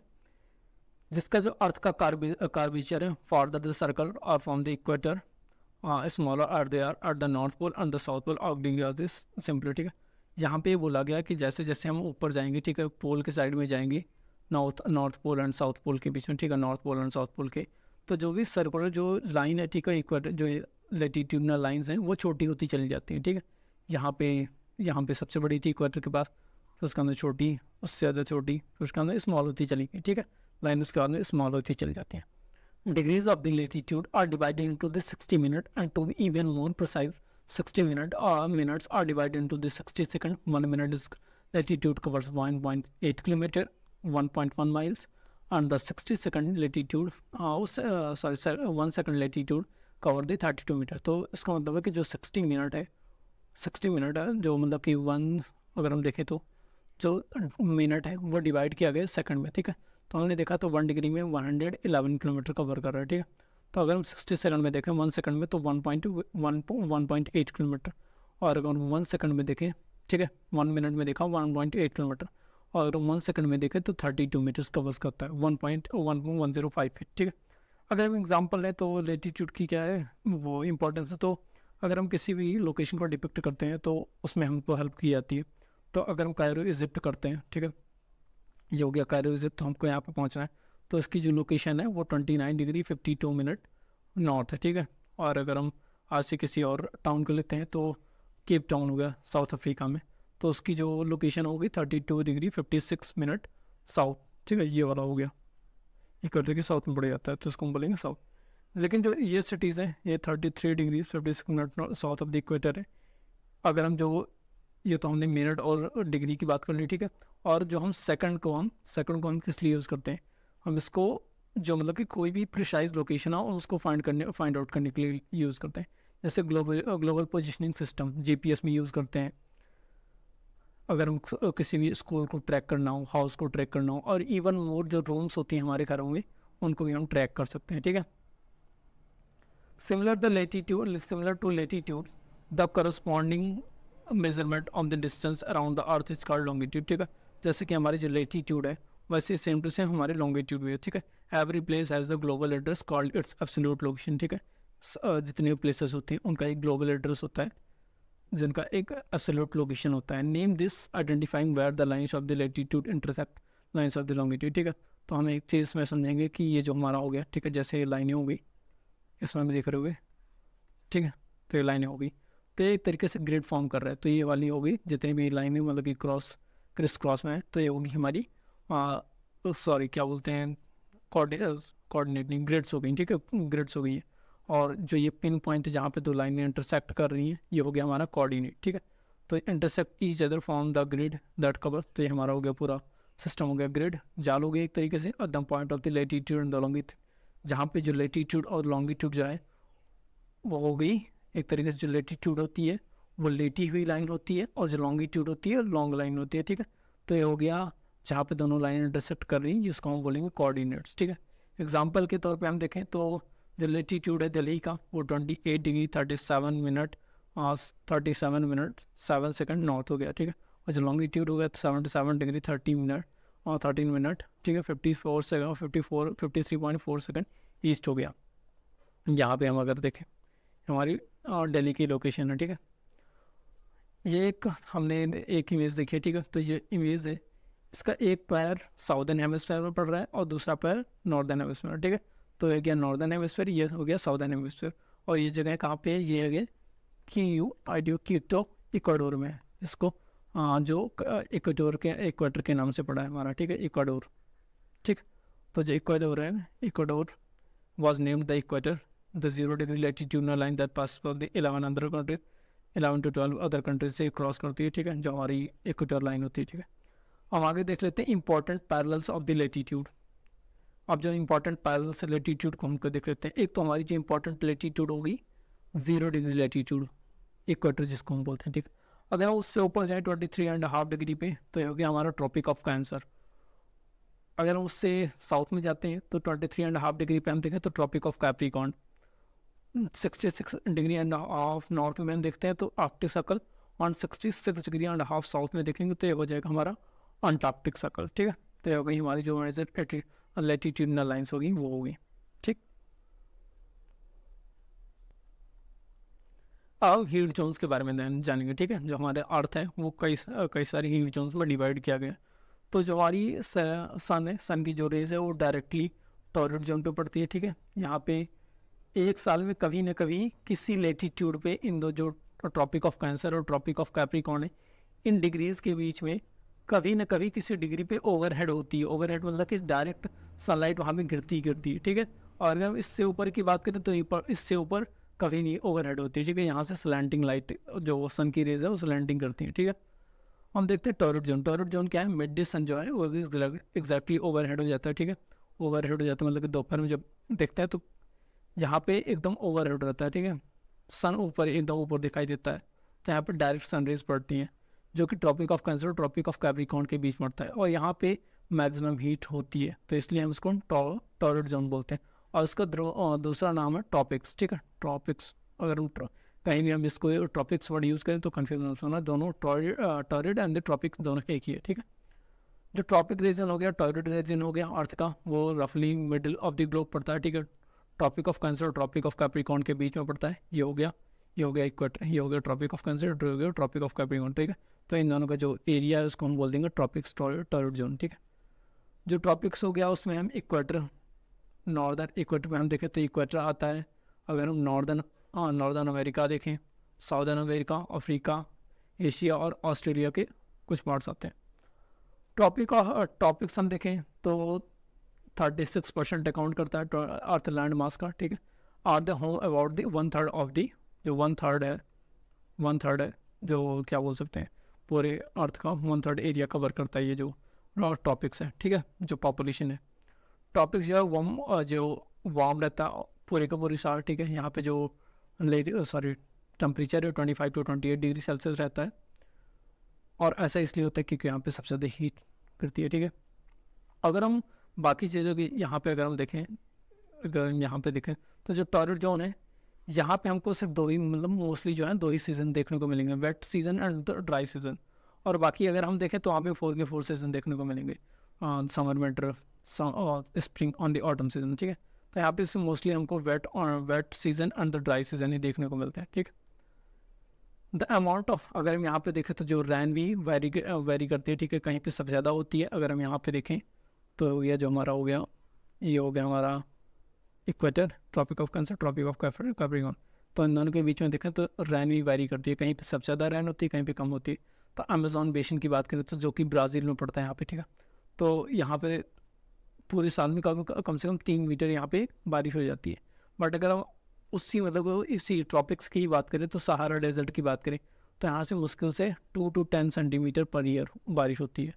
जिसका जो अर्थ का कार्वेचर है फॉर द सर्कल और from the equator smaller are they are at the north pole and the south pole of degree of this simple, ठीक है। यहाँ पे बोला गया कि जैसे जैसे हम ऊपर जाएंगे, ठीक है, पोल के साइड में जाएंगे, north pole and south pole के बीच में, ठीक है, north pole and south pole के, तो जो भी सर्कुलर जो लाइन है, ठीक है, इक्वेटर जो लेटीट्यूडनल लाइंस हैं वो छोटी होती चली जाती हैं, ठीक है। यहाँ पे सबसे बड़ी थी इक्वेटर के पास, फिर उसके अंदर छोटी, उससे ज़्यादा छोटी, फिर उसके अंदर स्मॉल होती चली गई, ठीक है। लाइन उसके बाद में स्मॉल होती चली जाती हैं। Degrees of the latitude are divided into the 60 minute, and to be even more precise, 60 minutes are divided into the 60 second. 1 minute is latitude covers 1.8 kilometer, 1.1 miles, and the 60 second latitude, 1 second latitude cover the 32 metre. तो इसका मतलब है कि जो 60 minute है, 60 minute है, जो मतलब कि 1 अगर हम देखें तो जो मिनट है वो डिवाइड किया गया सेकंड में, ठीक है। तो हमने देखा तो 1 डिग्री में 111 किलोमीटर कवर कर रहा है, ठीक है। तो अगर हम 60 सेकंड में देखें 1 सेकंड में तो 1.8 किलोमीटर, और अगर 1 सेकंड में देखें, ठीक है, 1 मिनट में देखा 1.8 किलोमीटर, और अगर 1 सेकंड में देखें तो 32 मीटर्स कवर्स करता है, 1.105 फीट, ठीक है। अगर हम एग्जाम्पल लें तो लेटीट्यूड की क्या है वो इम्पोर्टेंस है। तो अगर हम किसी भी लोकेशन को डिपिक्ट करते हैं तो उसमें हमको हेल्प की जाती है। तो अगर हम कायरो इजिप्ट करते हैं, ठीक है, ये हो गया कायरो इजिप्ट, तो हमको यहाँ पे पहुँचना है, तो इसकी जो लोकेशन है वो 29 डिग्री 52 मिनट नॉर्थ है, ठीक है। और अगर हम आज से किसी और टाउन को लेते हैं तो केप टाउन हो गया साउथ अफ्रीका में, तो उसकी जो लोकेशन होगी 32 डिग्री 56 मिनट साउथ, ठीक है, ये वाला हो गया, इक्वेटर के साउथ में पड़ जाता है, तो इसको हम बोलेंगे साउथ। लेकिन जो ये सिटीज़ हैं ये 33 degree 56 minute south of the equator है। अगर हम जो ये तो हमने मिनट और डिग्री की बात कर ली, ठीक है। और जो हम सेकंड को हम किस लिए यूज़ करते हैं, हम इसको जो मतलब कि कोई भी प्रिसाइज लोकेशन हो उसको फाइंड आउट करने के लिए यूज़ करते हैं। जैसे ग्लोबल पोजिशनिंग सिस्टम जीपीएस में यूज़ करते हैं, अगर हम किसी भी स्कूल को ट्रैक करना हो, हाउस को ट्रैक करना हो, और इवन मोर जो रूम्स होती हैं हमारे घरों में उनको भी हम ट्रैक कर सकते हैं, ठीक है। Similar to latitude, the corresponding measurement of the distance around the earth is called longitude, ठीक है। जैसे कि हमारी जो लेटीट्यूड है वैसे सेम टू सेम हमारे लॉन्गिट्यूड भी है, ठीक है। Every place has the global address called its absolute location, ठीक है। जितने प्लेसेस होती हैं उनका एक ग्लोबल एड्रेस होता है जिनका एक एब्सोल्यूट लोकेशन होता है। Name this identifying where the lines of the latitude intersect lines of the longitude, ठीक है। तो हम एक चीज़ में समझेंगे कि ये जो हमारा हो गया, ठीक है, जैसे ये लाइनें हो गई इसमें हम देख रहे हुए, ठीक है, तो ये लाइनें हो गई, तो एक तरीके से ग्रिड फॉर्म कर रहा है। तो ये वाली हो गई जितनी भी लाइनें मतलब कि क्रिस क्रॉस में है, तो ये होगी हमारी क्या बोलते हैं कोऑर्डिनेटिंग ग्रिड्स हो गई, ठीक है, ग्रिड्स हो गई है। और जो ये पिन पॉइंट जहाँ पे दो लाइनें इंटरसेक्ट कर रही हैं ये हो गया हमारा कोऑर्डिनेट, ठीक है। तो intersect each other form the grid that cover, तो ये हमारा हो गया पूरा सिस्टम हो गया ग्रिड, जाल हो गई एक तरीके से। और the point of the latitude and the longitude, जहाँ पे जो लेटीट्यूड और लॉन्गिट्यूड जो है वो हो गई एक तरीके से, जो लेटीट्यूड होती है वो लेटी हुई लाइन होती है और जो लॉन्गिट्यूड होती है लॉन्ग लाइन होती है, ठीक है। तो ये हो गया जहाँ पे दोनों लाइन इंटरसेक्ट कर रही हैं जिसको हम बोलेंगे कोऑर्डिनेट्स, ठीक है। एग्जांपल के तौर पे हम देखें तो जो लेटीट्यूड है दिल्ली का वो 28 डिग्री 37 मिनट 7 सेकंड नॉर्थ हो गया, ठीक है। और जो लॉन्गिट्यूड हो गया 77 डिग्री 30 मिनट और 13 मिनट, ठीक है, 53.4 सेकंड ईस्ट हो गया। यहाँ पे हम अगर देखें हमारी दिल्ली की लोकेशन है, ठीक है। ये एक हमने एक इमेज देखी है, ठीक है। तो ये इमेज है, इसका एक पैर साउदर्न हेमिस्फीयर में पड़ रहा है और दूसरा पैर नॉर्दर्न हेमिस्फीयर, ठीक है। तो ये गया नॉर्दर्न हेमिस्फीयर, ये हो गया साउदर्न हेमिस्फीयर। और ये जगह कहाँ पे है, ये है क्यूटो इक्वाडोर में है। इसको जो इक्वेटर के नाम से पड़ा है हमारा, ठीक है, इक्वाडोर, ठीक। तो जो इक्वाडोर है, Ecuador was named the equator, the 0 degree latitudinal line that passes for the 11 to 12 other countries से क्रॉस करती है, ठीक है, जो हमारी इक्वेटर लाइन होती है, ठीक है। हम आगे देख लेते हैं important parallels of the latitude. अब जो इंपॉर्टेंट पैरेलल्स लेटीट्यूड को हमको देख लेते हैं। एक तो हमारी जो इंपॉर्टेंट लेटीट्यूड होगी 0 डिग्री लेटीट्यूड इक्वेटर जिसको हम बोलते हैं, ठीक। अगर हम उससे ऊपर जाए 23.5 डिग्री पे तो ये हो गया हमारा ट्रॉपिक ऑफ कैंसर। अगर हम उससे साउथ में जाते हैं तो 23.5 डिग्री पे हम देखें तो tropic of capricorn, 66 degree and half north में हम देखते हैं तो आर्कटिक सर्कल, और 66 डिग्री एंड हाफ साउथ में देखेंगे तो ये हो जाएगा हमारा अंटार्कटिक सर्कल। ठीक है, तो ये हो गई हमारी जो लैटिट्यूडनल लाइन्स होगी वो होगी। ठीक, अब हीट जोन्स के बारे में जानेंगे। ठीक है, जो हमारे अर्थ है वो कई सारी हीट जोन्स में डिवाइड किया गया है। तो जो हमारी सन है, सन की जो रेज है वो डायरेक्टली टॉरड जोन पे पड़ती है। ठीक है, यहाँ पे एक साल में कभी न कभी किसी लेटीट्यूड पे इन दो जो ट्रॉपिक ऑफ कैंसर और ट्रॉपिक ऑफ कैप्रिकॉर्न है, इन डिग्रीज के बीच में कभी न कभी किसी डिग्री पे ओवरहेड होती है। ओवरहेड मतलब कि डायरेक्ट सनलाइट वहाँ पे गिरती है। ठीक है, और अगर हम इससे ऊपर की बात करें तो इससे ऊपर कभी नहीं ओवरहेड होती है। ठीक है, यहाँ से स्लैंटिंग लाइट जो सन की रेज है वो स्लैंटिंग करती है। ठीक है, हम देखते हैं टॉरड जोन। टॉरड जोन क्या है, मिड डे सन जो है वो एग्जैक्टली ओवरहेड हो जाता है। ठीक है, ओवरहेड हो जाता है मतलब कि दोपहर में जब देखता है तो यहाँ पे एकदम ओवरहेड रहता है। ठीक है, सन ऊपर एकदम ऊपर दिखाई देता है, तो यहाँ पे डायरेक्ट सन रेज पड़ती हैं जो कि ट्रॉपिक ऑफ कैंसर और ट्रॉपिक ऑफ कैप्रिकॉर्न के बीच पड़ता है, और यहाँ पे मैक्सिमम हीट होती है, तो इसलिए हम इसको टॉरड जोन बोलते हैं। और इसका दूसरा नाम है ट्रॉपिक्स। ठीक है, ट्रॉपिक्स, अगर हम कहीं भी हम इसको ट्रॉपिक्स वर्ड यूज़ करें तो कन्फ्यूजन होना, दोनों टॉरिड एंड द ट्रॉपिक दोनों एक ही है। ठीक है, जो ट्रॉपिक रीजन हो गया, टॉरिड रीजन हो गया अर्थ का, वो रफली मिडिल ऑफ द ग्लोब पड़ता है। ठीक है, ट्रॉपिक ऑफ कैंसर और ट्रॉपिक ऑफ कैप्रिकॉर्न के बीच में पड़ता है। ये हो गया इक्वेटर, ये हो गया ट्रॉपिक ऑफ कैंसर, हो गया ट्रॉपिक ऑफ कैप्रिकॉर्न। ठीक है, तो इन दोनों का जो एरिया है उसको हम बोल देंगे ट्रॉपिक्स, टॉरिड जोन। ठीक है, जो ट्रॉपिक्स हो गया उसमें हम इक्वेटर, नॉर्दर्न इक्वेटर में हम देखें तो इक्वेटर आता है। अगर हम नॉर्दर्न अमेरिका देखें, साउदर्न अमेरिका, अफ्रीका, एशिया और ऑस्ट्रेलिया के कुछ पार्ट्स आते हैं। टॉपिक्स हम देखें तो 36% अकाउंट करता है अर्थ लैंड मास का। ठीक है, are the home about the one third of the, जो वन थर्ड है जो क्या बोल सकते हैं पूरे अर्थ का 1/3 एरिया कवर करता है ये जो टॉपिक्स है। ठीक है, जो पॉपुलेशन है, टॉपिक्स जो है जो वार्म रहता है पूरे का पूरी साल। ठीक है, यहाँ पे जो टेम्परेचर है 25 to 28 डिग्री सेल्सियस रहता है, और ऐसा इसलिए होता है क्योंकि यहाँ पे सबसे ज़्यादा हीट करती है। ठीक है, अगर हम बाकी चीज़ों की यहाँ पे अगर हम देखें, अगर हम यहाँ पे देखें तो जो टॉरड जोन है यहाँ पे हमको सिर्फ दो ही, मतलब मोस्टली जो है दो ही सीज़न देखने को मिलेंगे, wet season and dry season. और बाकी अगर हम देखें तो वहाँ पे 4 के 4 सीज़न देखने को मिलेंगे, summer, winter, spring on the autumn season. ठीक है, तो यहाँ पे मोस्टली हमको wet season and the dry season ही देखने को मिलता है। ठीक, द अमाउंट ऑफ, अगर हम यहाँ पे देखें तो जो रैन भी वेरी करती है। ठीक है, कहीं पे सबसे ज़्यादा होती है। अगर हम यहाँ पे देखें तो ये जो हमारा हो गया, ये हो गया हमारा equator, tropic of cancer, tropic of capricorn. तो इन दोनों के बीच में देखें तो रैन भी वेरी करती है, कहीं पे सबसे ज़्यादा रैन होती है, कहीं पे कम होती है। तो अमेजॉन बेसिन की बात करें तो जो कि ब्राज़ील में पड़ता है यहाँ पे। ठीक है, तो यहाँ पे पूरे साल में कम से कम 3 मीटर यहाँ पे बारिश हो जाती है। बट अगर हम उसी मतलब इसी ट्रॉपिक्स की बात करें तो सहारा डेजर्ट की बात करें तो यहाँ से मुश्किल से 2 to 10 सेंटीमीटर पर ईयर बारिश होती है।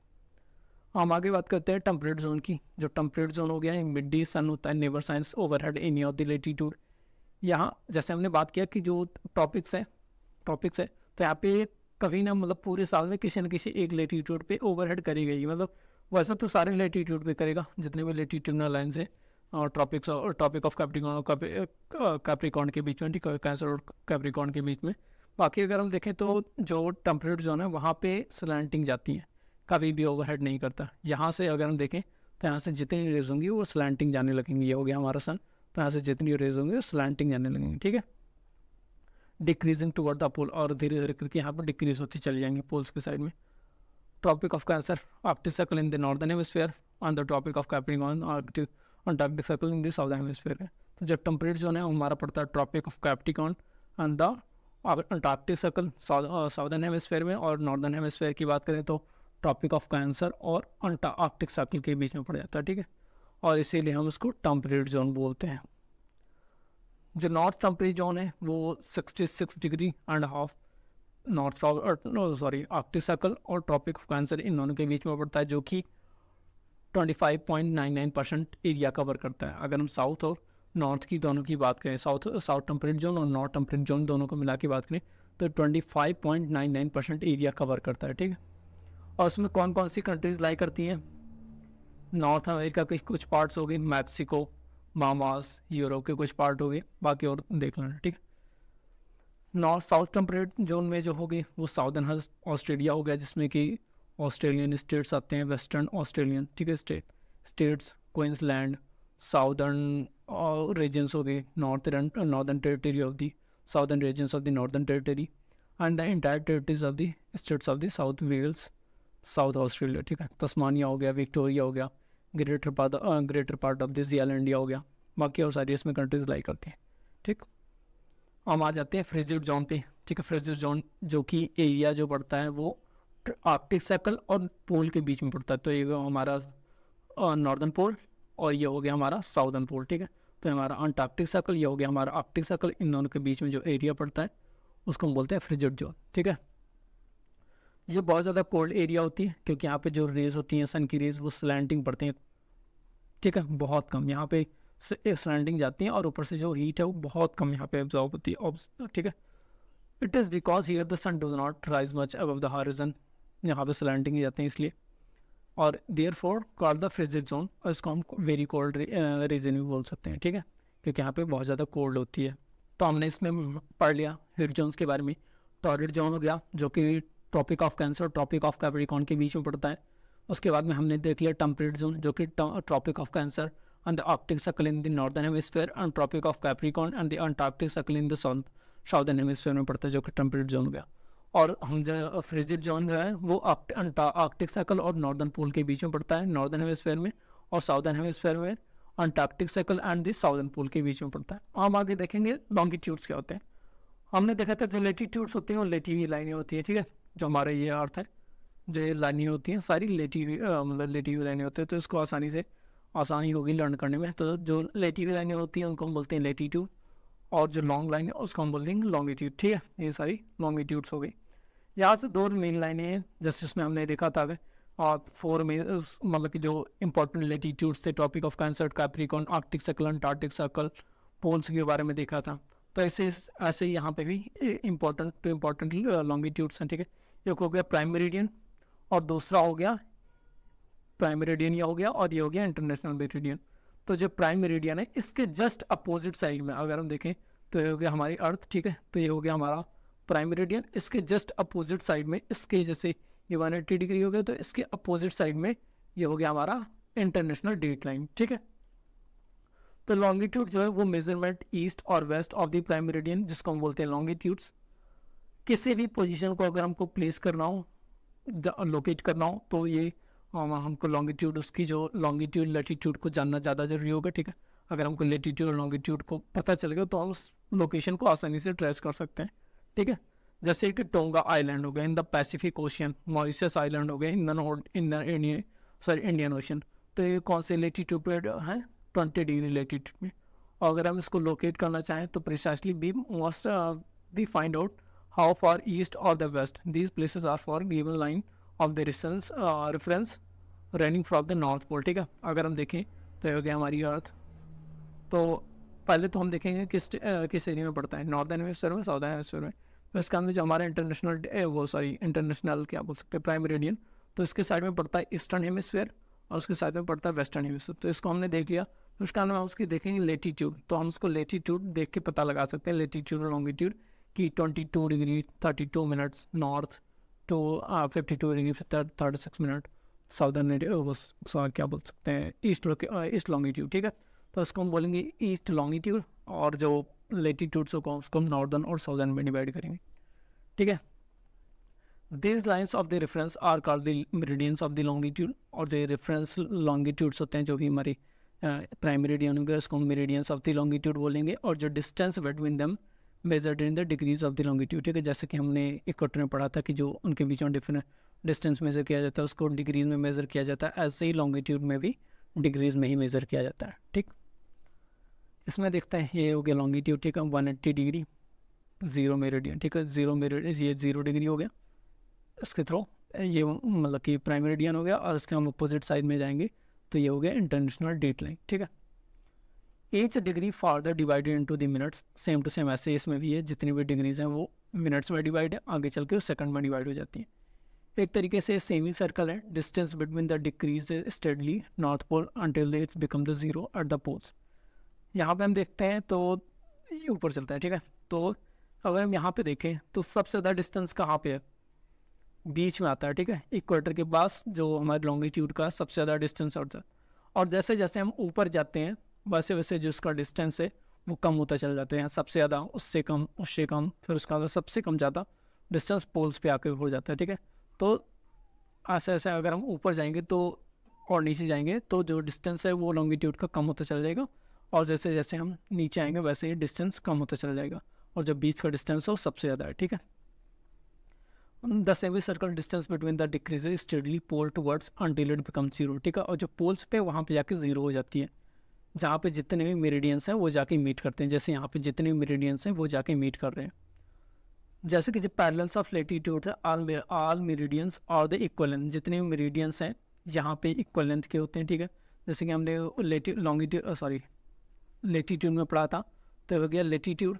हम आगे बात करते हैं टेम्परेट जोन की। जो टेम्परेट जोन हो गया, मिड डे सन होता है, never science overhead any of the latitude. यहाँ जैसे हमने बात किया कि जो टॉपिक्स है तो यहाँ पे कभी ना मतलब पूरे साल में किसी न किसी एक लेटीट्यूड पे ओवरहेड करी गई, मतलब वैसा तो सारे लेटीट्यूड पे करेगा जितने भी लेटीट्यूडनल लाइन्स है, और ट्रॉपिक्स और टॉपिक ऑफ कैप्रिकॉर्न और कैप्रिकॉर्न के बीच में, ठीक है, कैंसर और कैप्रिकॉर्न के बीच में। बाकी अगर हम देखें तो जो टेम्परेट जोन है वहाँ पे स्लैंटिंग जाती है, कभी भी ओवरहेड नहीं करता। यहाँ से अगर हम देखें तो यहाँ से जितनी रेज होंगी वो स्लैंटिंग जाने लगेंगी। ये हो गया हमारा सन, तो यहाँ से जितनी रेज होंगी वो स्लैंटिंग जाने लगेंगी। ठीक है, डिक्रीजिंग टुवर्ड द पोल, और धीरे धीरे करके यहाँ पर डिक्रीज होती चली जाएंगी पोल्स के साइड में। Tropic of cancer, arctic circle in the northern hemisphere, on the tropic of Capricorn Antarctic circle in the southern hemisphere है। तो जब टेम्परेट जोन है हमारा पड़ता है tropic of capricorn and the antarctic circle southern hemisphere में, और northern hemisphere की बात करें तो ट्रॉपिक ऑफ कैंसर और अंटार्कटिक सर्कल के बीच में पड़ जाता है। ठीक है, और इसीलिए हम इसको टेम्परेट जोन बोलते हैं। जो नॉर्थ टेम्परेट जोन है वो 66 degree and half north Arctic circle और ट्रॉपिक ऑफ कैंसर इन दोनों के बीच में पड़ता है, जो कि 25.99% एरिया कवर करता है। अगर हम साउथ और नॉर्थ की दोनों की बात करें, साउथ टेम्परेट जोन और नॉर्थ टेम्परेट जोन दोनों को मिला के बात करें तो 25.99% एरिया कवर करता है। ठीक है, और उसमें कौन कौन सी कंट्रीज लाई करती हैं, नॉर्थ अमेरिका के कुछ पार्ट्स हो गए, मैक्सिको, बाहामास, यूरोप के कुछ पार्ट हो गए, बाकी और देख लेना, ठीक है। नॉर्थ साउथ टेम्परेट जोन में जो होगी वो साउदर्न ऑस्ट्रेलिया हो गया, जिसमें कि ऑस्ट्रेलियन स्टेट्स आते हैं, वेस्टर्न ऑस्ट्रेलियन, ठीक है, स्टेट्स, क्वींसलैंड, साउदर्न रीजन्स हो गए, Northern Territory of the southern regions of the Northern Territory and the entire territories of the states of the South Wales, South Australia, ठीक है। Tasmania हो गया, विक्टोरिया हो गया, greater part of this India हो गया, बाकी और सारी इसमें कंट्रीज लाई करती हैं, ठीक। हम आ जाते हैं फ्रिजिड जोन पे, ठीक है। फ्रिजिड जोन जो कि एरिया जो पड़ता है वो आर्कटिक सर्कल और पोल के बीच में पड़ता है, तो ये हमारा नॉर्दर्न पोल और ये हो गया हमारा साउदर्न पोल, ठीक है। तो हमारा अंटार्कटिक सर्कल, ये हो गया हमारा आर्कटिक सर्कल, इन दोनों के बीच में जो एरिया पड़ता है उसको हम बोलते हैं फ्रिजिड जोन, ठीक है। ये बहुत ज़्यादा कोल्ड एरिया होती है, क्योंकि यहाँ पे जो रेज होती हैं सन की रेज वो स्लैंटिंग पड़ती हैं, ठीक है, बहुत कम यहाँ पे स्लैंटिंग जाती हैं, और ऊपर से जो हीट है वो बहुत कम यहाँ पे एब्जॉर्ब होती है, ठीक है। It is because here the sun does not rise much above the horizon, यहाँ पे स्लैंटिंग ही जाते हैं इसलिए, और therefore called the frigid zone, और इसको हम वेरी कोल्ड रीजन भी बोल सकते हैं, ठीक है, क्योंकि यहाँ पे बहुत ज़्यादा कोल्ड होती है। तो हमने इसमें पढ़ लिया हीट जोन्स के बारे में। टॉरिड जोन हो गया जो कि tropic of cancer, tropic of capricorn के बीच में पड़ता है। उसके बाद में हमने देख लिया टेम्परेट जोन जो कि tropic of cancer and the arctic circle in the northern hemisphere and tropic of capricorn and the antarctic circle in the southern hemisphere में पड़ता है, जो कि टेम्परेट जोन हो गया। और हम जो फ्रिजिड जोन जो है वो आर्कटिक सर्कल और नॉर्दर्न पोल के बीच में पड़ता है, नॉर्दर्न हेमिस्फीयर में, और साउदर्न हेमिस्फीयर में Antarctic Circle and the southern pole के बीच में पड़ता है। हम आगे देखेंगे लॉन्गिट्यूड्स क्या होते हैं। हमने देखा था जो लेटीट्यूड्स होते हैं वो लेटी हुई लाइनें होती हैं, ठीक है। जो हमारा ये अर्थ है, जो ये लाइनें होती हैं सारी लेटी हुई मतलब लेटी हुई लाइनें होती हैं, तो इसको आसानी होगी लर्न करने में। तो जो लेटी हुई लाइनें होती हैं उनको हम बोलते हैं लेटीट्यूड, और जो लॉन्ग लाइन है उसको हम बोलते हैं लॉन्गिट्यूड, ठीक है। ये सारी लॉन्गिट्यूड्स हो गई। यहाँ से दो मेन लाइनें हैं, जैसे इसमें हमने देखा था, और फोर में मतलब कि जो इंपॉर्टेंट लेटीट्यूड्स थे, tropic of cancer, capricorn, arctic circle, antarctic circle, poles के बारे में देखा था। तो ऐसे ही यहाँ पे भी इम्पोर्टेंट लॉन्गिट्यूड्स हैं, ठीक है। एक हो गया प्राइम मेरिडियन, और दूसरा हो गया प्राइम मेरिडियन, ये हो गया, और ये हो गया इंटरनेशनल मेरिडियन। तो जो प्राइम मेरिडियन है इसके जस्ट अपोजिट साइड में अगर हम देखें तो ये हो गया हमारी अर्थ, ठीक है। तो ये हो गया हमारा प्राइम मेरिडियन। इसके जस्ट अपोजिट साइड में, इसके जैसे ये 180 डिग्री हो गया, तो इसके अपोजिट साइड में ये हो गया हमारा इंटरनेशनल डेट लाइन, ठीक है। तो लॉन्गिट्यूड जो है वो मेजरमेंट ईस्ट और west of the prime meridian, जिसको हम बोलते हैं लॉन्गिट्यूड्स। किसी भी पोजीशन को अगर हमको प्लेस करना हो, लोकेट करना हो, तो ये हमको लॉन्गिट्यूड, उसकी जो लॉन्गिट्यूड लेटीट्यूड को जानना ज़्यादा जरूरी होगा, ठीक है। अगर हमको लेटीट्यूड और लॉन्गिट्यूड को पता चलेगा तो हम उस लोकेशन को आसानी से ट्रेस कर सकते हैं, ठीक है। जैसे कि टोंगा आइलैंड हो गया in the Pacific ocean, Mauritius island हो गया इंडियन ओशन, तो ये कौन से लेटीट्यूड पे है, 20 डिग्री लेटीट्यूड में। और अगर हम इसको लोकेट करना चाहें तो precisely we must we find out how far east or the west these places are for given line of the reference running from the north pole, ठीक है। अगर हम देखें तो ये हो गया हमारी अर्थ। तो पहले तो हम देखेंगे किस एरिया में पड़ता है, नॉर्दर्न हेमिस्फीयर में, साउदर्न हेमिस्फीयर में। तो इसका अंदर जो हमारा इंटरनेशनल क्या बोल सकते हैं, प्राइम मेरिडियन, तो इसके साइड में पड़ता है ईस्टर्न हेमिस्फीयर, और उसके साइड में पड़ता है वेस्टर्न हेमिस्फीयर। तो इसको हमने देख लिया। तो उसका अंदर हम उसकी देखेंगे लेटीट्यूड, तो हम उसको लेटीट्यूड देख के पता लगा सकते हैं, लेटीट्यूड और लॉन्गिट्यूड की 22 degree 32 minutes north to 52 degree 36 minute southern, क्या बोल सकते हैं, ईस्ट लॉन्गिट्यूड, ठीक है। तो इसको हम बोलेंगे ईस्ट लॉन्गिट्यूड, और जो लेटीट्यूड्स को उसको हम नॉर्दर्न और साउदर्न में डिवाइड करेंगे, ठीक है। These lines of the reference are called the meridians of the longitude, और जो रेफरेंस लॉन्गिट्यूड्स होते हैं जो भी हमारे प्राइम मेरिडियन होंगे उसको हम मेरिडियंस ऑफ द लॉन्गिट्यूड बोलेंगे, और जो distance between them measured in the degrees of the longitude, ठीक है। जैसे कि हमने एक क्वार्टर में पढ़ा था कि जो उनके बीच में डिफरेंट डिस्टेंस मेजर किया जाता है उसको डिग्रीज में मेजर किया जाता है, ऐसे ही लॉन्गिट्यूड में भी डिग्रीज में ही मेजर किया जाता है, ठीक। इसमें देखते हैं ये हो गया लॉन्गिट्यूड, ठीक है, 180 डिग्री 0 मेरिडियन, ठीक है। 0 मेरिडियन ये 0 डिग्री हो गया, इसके थ्रू ये मतलब कि प्राइम मेरिडियन हो गया, और इसके हम अपोजिट साइड में जाएंगे तो ये हो गया इंटरनेशनल डेट लाइन, ठीक है। Each degree farther divided into the minutes, same to same ऐसे इसमें भी है, जितनी भी डिग्रीज हैं वो मिनट्स में डिवाइड है, आगे चल के सेकंड में डिवाइड हो जाती हैं। एक तरीके से सेमी सर्कल है, distance between the decrease steadily north pole until it become the zero at the poles. यहाँ पे हम देखते हैं तो ये ऊपर चलता है, ठीक है। तो अगर हम यहाँ पे देखें तो सबसे ज़्यादा डिस्टेंस कहाँ पे है, बीच में आता है, ठीक है। इक्वेटर के पास जो हमारे लॉन्गिट्यूड का सबसे ज़्यादा डिस्टेंस होता है, और जैसे जैसे हम ऊपर जाते हैं वैसे वैसे जो उसका डिस्टेंस है वो कम होता चल जाते हैं, सबसे ज़्यादा, उससे कम, उससे कम, फिर उसका बाद सबसे कम ज़्यादा डिस्टेंस पोल्स पे आके हो जाता है, ठीक है। तो ऐसे ऐसे अगर हम ऊपर जाएंगे तो और नीचे जाएंगे तो जो डिस्टेंस है वो लॉन्गिट्यूड का कम होता चला जाएगा, और जैसे जैसे हम नीचे आएंगे वैसे ही डिस्टेंस कम होता चला जाएगा, और जो बीच का डिस्टेंस है वो सबसे ज़्यादा है, ठीक है। The semicircle distance between the decrease steadily pole towards until it become zero, ठीक है। और जो पोल्स पे वहाँ पे जाके जीरो हो जाती है, जहाँ पे जितने भी मेरिडियंस हैं वो जाके मीट करते हैं, जैसे यहाँ पे जितने भी मेरिडियंस हैं वो जाके मीट कर रहे हैं। जैसे कि जो पैरेलल्स ऑफ लैटिट्यूड है, ऑल मेरिडियंस और द इक्वल लेंथ, जितने भी मेरिडियंस हैं यहाँ पे इक्वल लेंथ के होते हैं, ठीक है। जैसे कि हमने लेटीट्यूड में पढ़ा था, तो हो गया लेटीट्यूड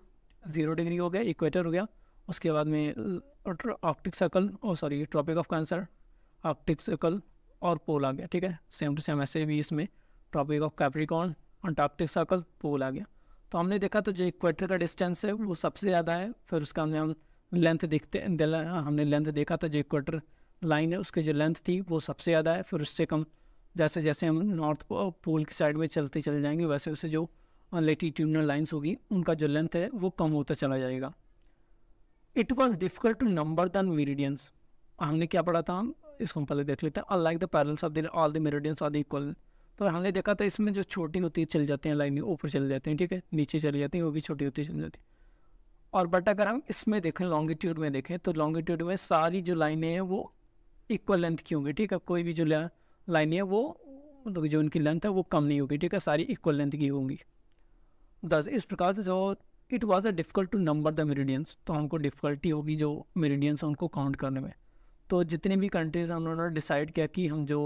0 डिग्री हो गया, इक्वेटर हो गया, उसके बाद में arctic circle tropic of cancer, arctic circle और पोल आ गया, ठीक है। सेम टू सेम ऐसे भी इसमें Tropic of Capricorn, Antarctic Circle, pole आ गया। तो हमने देखा तो जो इक्वेटर का डिस्टेंस है वो सबसे ज़्यादा है, फिर उसका हम लेंथ हमने लेंथ देखा था, जो इक्वेटर लाइन है उसकी जो लेंथ थी वो सबसे ज़्यादा है, फिर उससे कम जैसे जैसे हम नॉर्थ पोल की साइड में चलते चले जाएंगे वैसे वैसे जो लेटीट्यूडनल लाइन्स होगी उनका जो लेंथ है वो कम होता चला जाएगा। It was difficult to number the meridians, हमने क्या पढ़ा था, इसको हम पहले देख लेते हैं। Unlike the parallels of the all the meridians are the equal, तो हमने देखा था इसमें जो छोटी होती है चल जाती हैं लाइनें, ऊपर चले जाते हैं, ठीक है, नीचे चली जाती हैं, वो भी छोटी होती चली जाती है। और बट अगर हम इसमें देखें, लॉन्गिट्यूड में देखें, तो लॉन्गिट्यूड में सारी जो लाइनें हैं वो इक्वल लेंथ की होंगी, ठीक है। कोई भी जो लाइनें हैं वो मतलब जो उनकी लेंथ है वो कम नहीं होगी, ठीक है, सारी इक्वल लेंथ की होंगी। दस इस प्रकार से जो it was a difficult to number the meridians, तो हमको डिफ़िकल्टी होगी जो मेरिडियंस हैं उनको काउंट करने में। तो जितनी भी कंट्रीज़ हैं उन्होंने डिसाइड किया कि हम जो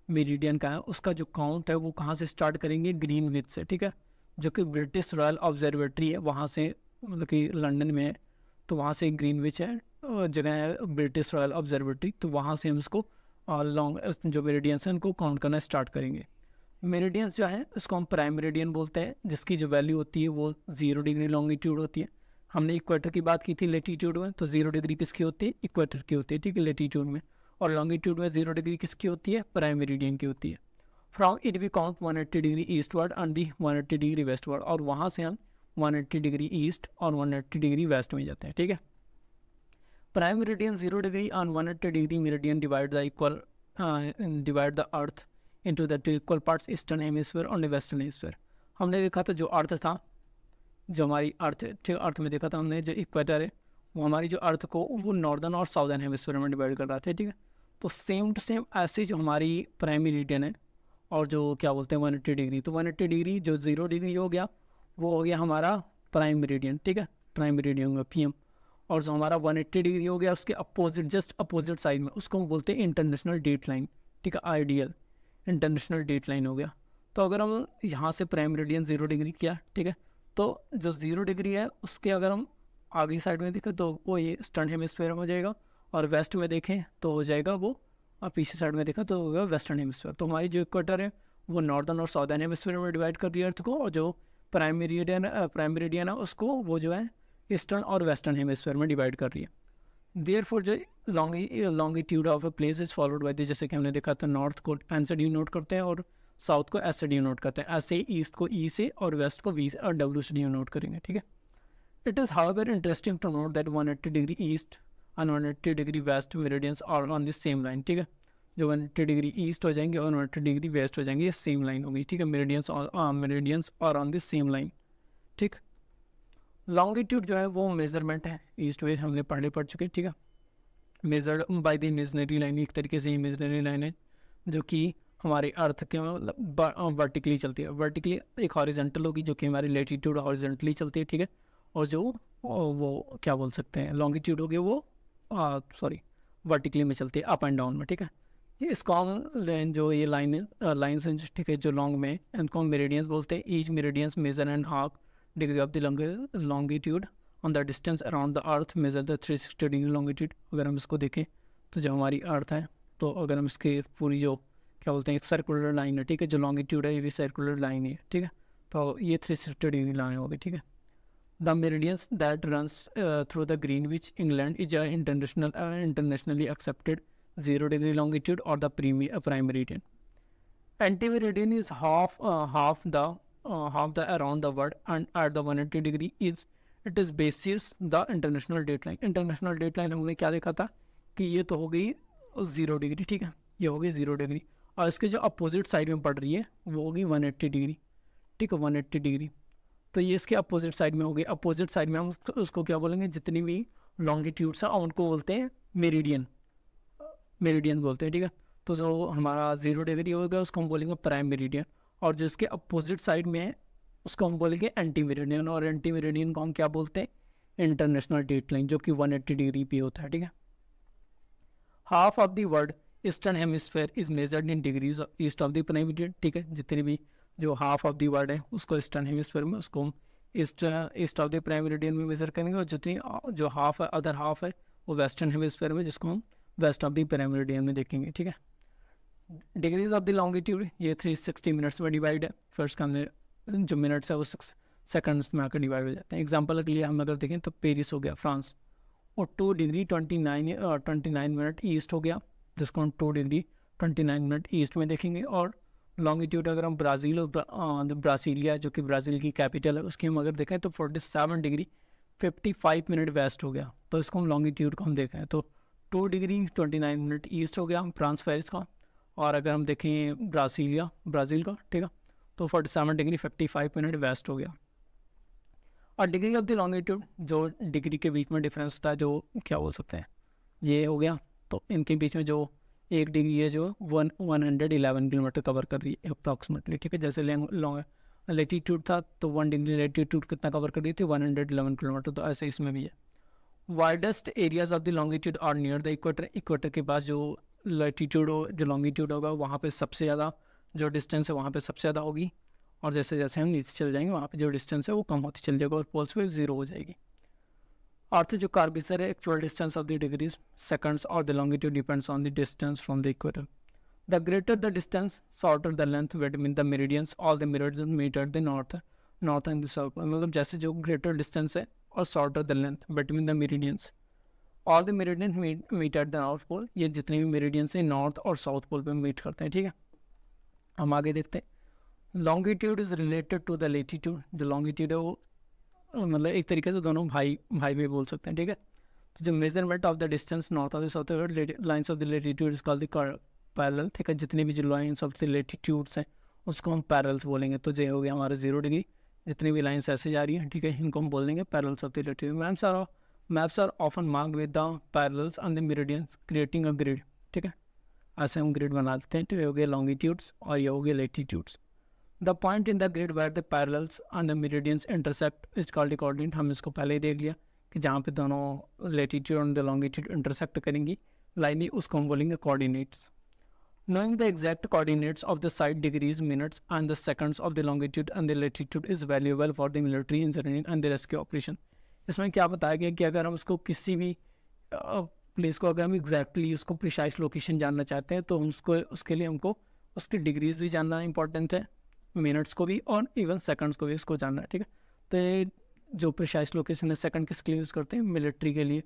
मेरिडियन का है उसका जो काउंट है वो कहाँ से स्टार्ट करेंगे, ग्रीनविच से, ठीक है, जो कि ब्रिटिश रॉयल ऑब्जर्वेटरी है वहाँ से, मतलब कि लंदन में है, तो वहाँ से ग्रीनविच है जगह है ब्रिटिश रॉयल ऑब्जर्वेटरी, तो वहाँ से हम इसको लॉन्ग जो मेरिडियंस हैं उनको काउंट करना स्टार्ट करेंगे। मेरिडियंस जो है इसको हम प्राइम मेरिडियन बोलते हैं, जिसकी जो वैल्यू होती है वो 0 डिग्री लॉन्गिट्यूड होती है। हमने इक्वेटर की बात की थी लेटीट्यूड में, तो 0 डिग्री किसकी होती है, इक्वेटर की होती है, ठीक है, लेटीट्यूड में। और लॉन्गिट्यूड में 0 डिग्री किसकी होती है, प्राइम मेरिडियन की होती है। From it we count 180 degree eastward and the 180 degree westward, और वहाँ से हम 180 डिग्री ईस्ट और 180 डिग्री वेस्ट में जाते हैं, ठीक है। प्राइम मेरिडियन 0 डिग्री और 180 degree meridian divide the earth into the two equal parts, eastern hemisphere और वेस्टर्न हेमिस्फीयर। हमने देखा था जो अर्थ था, जो हमारी अर्थ में देखा था हमने, जो इक्वेटर है वो हमारी जो अर्थ को वो नॉर्दर्न और साउदर्न हेमिस्फीयर में डिवाइड कर रहा था, ठीक है। तो सेम टू सेम ऐसे जो हमारी प्राइम मेरिडियन है और जो क्या बोलते हैं 180 डिग्री, तो 180 डिग्री जो 0 डिग्री हो गया वो हो गया हमारा प्राइम मेरिडियन, ठीक है, प्राइम मेरिडियन में PM। और जो हमारा 180 डिग्री हो गया उसके अपोजिट, जस्ट अपोजिट साइड में, उसको हम बोलते हैं इंटरनेशनल डेट लाइन, ठीक है, आइडियल इंटरनेशनल डेट लाइन हो गया। तो अगर हम यहाँ से प्राइम मेरिडियन 0 डिग्री किया, ठीक है, तो जो 0 डिग्री है उसके अगर हम आगे साइड में देखें तो वो ये ईस्टर्न हेमिस्फीयर में हो जाएगा, और वेस्ट में देखें तो हो जाएगा वो, और पीछे साइड में देखा तो होगा वेस्टर्न हेमिस्फीयर। तो हमारी जो इक्वेटर है वो नॉर्दर्न और साउदर्न हेमिस्फीयर में डिवाइड कर दिया अर्थ को, और जो प्राइम मेरिडियन है उसको वो जो है ईस्टर्न और वेस्टर्न हेमिस्फीयर में डिवाइड कर रही है। देयरफॉर जो longitude of a place is followed by this, जैसे कि हमने देखा था नॉर्थ को एन से डिनोट करते हैं और साउथ को एस से डिनोट करते हैं, ऐसे ही ईस्ट को ई से और वेस्ट को वी और डब्ल्यू से डिनोट करेंगे, ठीक है। It is however interesting to note that 180 degree east and 180 degree west meridians are on this same line, ठीक है। जो 180 डिग्री ईस्ट हो जाएंगे और 180 डिग्री वेस्ट हो जाएंगे, ये सेम लाइन होगी, ठीक है। Meridians are on this same line, ठीक। लॉन्गिट्यूड जो है वो मेजरमेंट है, ईस्ट वेस्ट हमने पढ़ चुके, ठीक है। Measured by the imaginary line, एक तरीके से इमेजिनरी लाइन है जो कि हमारे अर्थ के वर्टिकली चलती है। वर्टिकली एक हॉरिजेंटल होगी जो कि हमारी लेटीट्यूड हॉरिजेंटली चलती है, ठीक है। और जो वो क्या बोल सकते हैं लॉन्गिट्यूड होगी वो वर्टिकली में चलती है, अप एंड डाउन में, ठीक है। ये इसको जो ये लाइन्स हैं, ठीक है, जो लॉन्ग में, इनको मेरिडियंस बोलते हैं। Each meridians measure and half degree of the longitude on the distance around the earth measure the 360 degree longitude. अगर हम इसको देखें तो जो हमारी अर्थ है, तो अगर हम इसके पूरी जो क्या बोलते हैं एक सर्कुलर लाइन है, ठीक है, जो लॉन्गिट्यूड है ये भी सर्कुलर लाइन है, ठीक है, तो ये 360 डिग्री लाइन होगी, ठीक है। The meridians that runs through the Greenwich England is internationally accepted 0 degree longitude और the prime meridian. Anti meridian is half the around the world and at the 180 degree is it is basis the international date line। International date line हमने क्या देखा था कि ये तो हो गई 0 डिग्री, ठीक है, ये हो गई 0 डिग्री, और इसके जो अपोजिट साइड में पड़ रही है वो होगी 180 डिग्री, ठीक है, 180 डिग्री। तो ये इसके अपोजिट साइड में हो गई। अपोजिट साइड में हम उसको क्या बोलेंगे, जितनी भी लॉन्गिट्यूड्स हैं उनको बोलते हैं मेरिडियन, मेरिडियन बोलते हैं, ठीक है। तो जो हमारा 0 डिग्री होगा उसको हम बोलेंगे प्राइम मेरिडियन, और जिसके अपोजिट साइड में है उसको हम बोलेंगे एंटी मेरिडियन, और एंटी मेरिडियन को हम क्या बोलते हैं, इंटरनेशनल डेट लाइन, जो कि 180 डिग्री पे होता है, ठीक है। Half of the world eastern hemisphere is measured in degrees east of the prime meridian, ठीक है, जितने भी जो हाफ ऑफ द वर्ल्ड है उसको ईस्टर्न हेमिस्फेयर में उसको हम east of the prime meridian में मेजर करेंगे, और जितनी जो हाफ है अदर हाफ है वो वेस्टर्न हेमिस्फेयर में, जिसको हम west of the prime meridian में देखेंगे, ठीक है। डिग्रीज ऑफ द लॉन्गिट्यूड ये 360 मिनट्स में डिवाइड है, फर्स्ट का हमने जो मिनट्स है वो 6 सेकंड्स में आकर डिवाइड हो जाते हैं। एग्जांपल के लिए हम अगर देखें तो पेरिस हो गया फ्रांस, और 2 डिग्री 29 मिनट ईस्ट हो गया, जिसको हम 2 डिग्री 29 मिनट ईस्ट में देखेंगे। और लॉन्गिट्यूड अगर हम ब्राज़ील और ब्रासीलिया जो कि ब्राज़ील की कैपिटल है उसकी हम अगर देखें तो 47 डिग्री 55 मिनट वेस्ट हो गया, तो इसको हम लॉन्गिट्यूड को हम देखें तो 2 डिग्री 29 मिनट ईस्ट हो गया फ्रांस पेरिस का। और अगर हम देखें ब्राज़ील का, ठीक है, तो 47 डिग्री 55 मिनट वेस्ट हो गया। और डिग्री ऑफ द लॉन्गिट्यूड जो डिग्री के बीच में डिफरेंस होता है, जो क्या बोल सकते हैं, ये हो गया, तो इनके बीच में जो 1 डिग्री है जो 111 किलोमीटर कवर कर रही है अप्रॉक्सीमेटली, ठीक है। जैसे लेटीट्यूड था तो 1 डिग्री लेटीट्यूड कितना कवर कर रही थी, 111 किलोमीटर, तो ऐसे इसमें भी है। Widest areas of the longitude are near the equator, equator के पास जो लेटीट्यूड हो जो लॉन्गिट्यूड होगा वहाँ पे सबसे ज़्यादा जो डिस्टेंस है वहाँ पे सबसे ज़्यादा होगी, और जैसे जैसे हम नीचे चल जाएंगे वहाँ पे जो डिस्टेंस है वो कम होती चल जाएगा और पोल्स पे 0 हो जाएगी। अर्थ जो कार्बिसर है actual distance of the degrees seconds और the longitude depends on the distance from the equator. The greater the distance shorter the length between the meridians, all the meridians meet at the north and the south. मतलब जैसे जो greater distance है और shorter the length between the meridians, all the meridians meet at the north pole, ये जितने भी meridians हैं north और साउथ पोल पे मीट करते हैं, ठीक है। हम आगे देखते हैं। Longitude is related to the latitude, जो लॉन्गिट्यूड है वो मतलब एक तरीके से दोनों भाई भी बोल सकते हैं, ठीक है। तो जो measurement of the distance north of the south lines of the latitude is called the parallel, ठीक है। जितने भी जो लाइन्स ऑफ द लेटीट्यूड्स हैं उसको हम पैरेलल्स बोलेंगे। तो ये हो गया हमारा 0 डिग्री, जितनी भी लाइन्स ऐसे जा रही हैं, ठीक है, इनको हम बोल देंगे parallels of the latitude. Maps are often marked with the parallels and the meridians creating a grid, ठीक है, ऐसे हम ग्रिड बना देते हैं। तो ये हो गए लॉन्गिट्यूड्स और ये हो गए latitudes. The point in the grid where the parallels and the meridians intersect is called coordinate. हम इसको पहले ही देख लिया कि जहाँ पे दोनों लेटीट्यूड और द लॉन्गिट्यूड इंटरसेक्ट करेंगी लाइनली उसको हम बोलेंगे coordinates. Knowing the exact coordinates of the side degrees, minutes and the seconds of the longitude and the latitude is valuable for the military engineering and the rescue operation। इसमें क्या बताया गया कि अगर हम उसको किसी भी प्लेस को अगर हम एग्जैक्टली उसको प्रिसाइज लोकेशन जानना चाहते हैं तो हम उसके लिए हमको उसकी डिग्रीज भी जानना इंपॉर्टेंट है, मिनट्स को भी और इवन सेकंड्स को भी इसको जानना है, ठीक है। तो ये जो प्रिसाइज लोकेशन है सेकंड किसके लिए यूज़ करते हैं, मिलिट्री के लिए,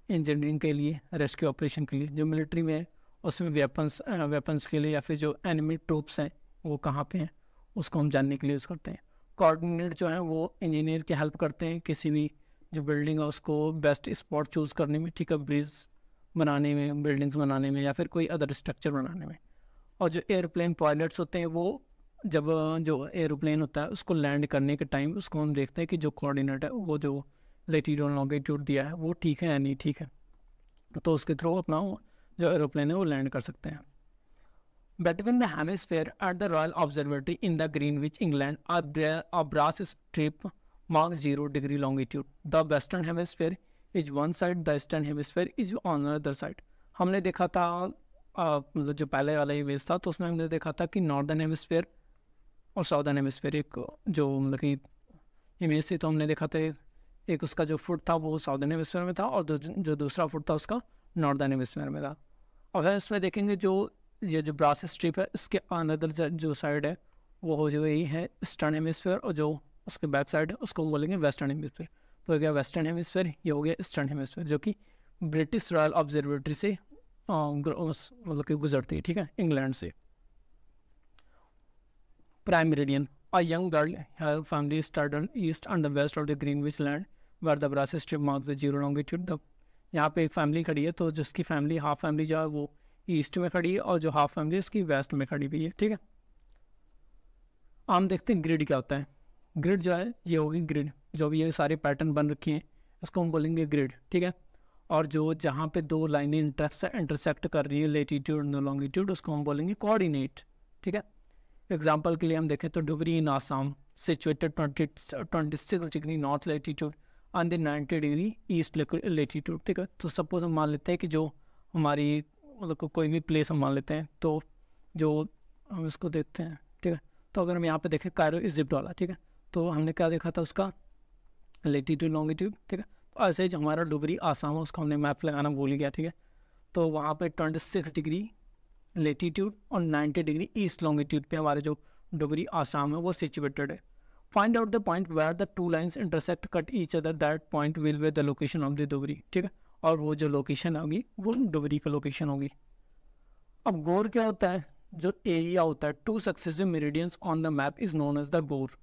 इंजीनियरिंग के लिए, रेस्क्यू ऑपरेशन के लिए। जो मिलिट्री में है उसमें वेपन्स के लिए या फिर जो एनिमी ट्रूप्स हैं वो कहाँ पे हैं उसको हम जानने के लिए यूज़ करते हैं। कोऑर्डिनेट जो है वो इंजीनियर की हेल्प करते हैं किसी भी जो बिल्डिंग है उसको बेस्ट स्पॉट चूज़ करने में, ठीक है, ब्रिज बनाने में, बिल्डिंग्स बनाने में या फिर कोई अदर स्ट्रक्चर बनाने में। और जो एयरप्लेन पायलट्स होते हैं वो जब जो एरोप्लेन होता है उसको लैंड करने के टाइम उसको हम देखते हैं कि जो कोऑर्डिनेट है वो जो लेटीट्यूड लॉन्गिट्यूड दिया है वो ठीक है या नहीं ठीक है, तो उसके थ्रू अपना जो एरोप्लेन है वो लैंड कर सकते हैं। Between the hemisphere at the Royal Observatory in the Greenwich, England, a brass strip marks 0 degree longitude. The western hemisphere is one side, the eastern hemisphere is on the other side. हमने देखा था मतलब जो पहले वाला image था तो उसमें हमने देखा था कि नॉर्दर्न हेमिस्फेयर और साउदर्न हेमिस्फेयर एक जो मतलब कि इमेज थी, तो हमने देखा था एक उसका जो फुट था वो साउदर्न हेमिस्फेयर में था और जो दूसरा फुट था उसका नॉर्दर्न हेमिस्फेयर में था। अब है इसमें देखेंगे जो ये जो ब्रास स्ट्रिप है इसके अनदर जो साइड है वो हो जो यही है ईस्टर्न हेमिस्फीयर, और जो उसके बैक साइड है उसको हम बोलेंगे वेस्टर्न हेमिस्फीयर। तो हो गया वेस्टर्न हेमिस्फीयर, ये हो गया ईस्टर्न हेमिस्फीयर, जो कि ब्रिटिश रॉयल ऑब्जर्वेटरी से मतलब कि गुजरती है, ठीक है, इंग्लैंड से। Prime meridian, a young girl her family started east and the west of the Greenwich land where the brass strip marks the zero longitude। The यहाँ पे एक फैमिली खड़ी है, तो जिसकी फैमिली हाफ फैमिली जो है वो ईस्ट में खड़ी है और जो हाफ फैमिली उसकी वेस्ट में खड़ी हुई है, ठीक है। हम देखते हैं ग्रिड क्या होता है। ग्रिड जो है ये होगी ग्रिड, जो भी ये सारे पैटर्न बन रखे हैं इसको हम बोलेंगे ग्रिड, ठीक है। और जो जहाँ पे दो लाइनें इंटरसेक्ट कर रही है लेटीट्यूड और लॉन्गिट्यूड उसको हम बोलेंगे कोऑर्डिनेट, ठीक है। एग्जाम्पल के लिए हम देखें तो Dhubri in Assam situated 26 degree north latitude and 90 degree east latitude, ठीक है। तो सपोज हम मान लेते हैं कि जो हमारी मतलब कोई भी प्लेस हम मान लेते हैं, तो जो हम इसको देखते हैं, ठीक है। तो अगर हम यहाँ पे देखें कायरो इजिप्ट वाला, ठीक है, तो हमने क्या देखा था उसका लेटीट्यूड लॉन्गिट्यूड, ठीक है। तो ऐसे ही जो हमारा डुबरी आसाम है उसको हमने मैप लगाना भूल गया, ठीक है। तो वहाँ पे 26 डिग्री लेटीट्यूड और 90 डिग्री ईस्ट लॉन्गिट्यूड पे हमारे जो डुबरी आसाम है वो सिचुएटेड है। Find out the point where the two lines intersect cut each other, that point will be the location of the Dhubri, ठीक है। और वो जो लोकेशन होगी वो डुबरी का लोकेशन होगी। अब गोर क्या होता है, जो एरिया होता है two successive meridians on the map is known as the gore,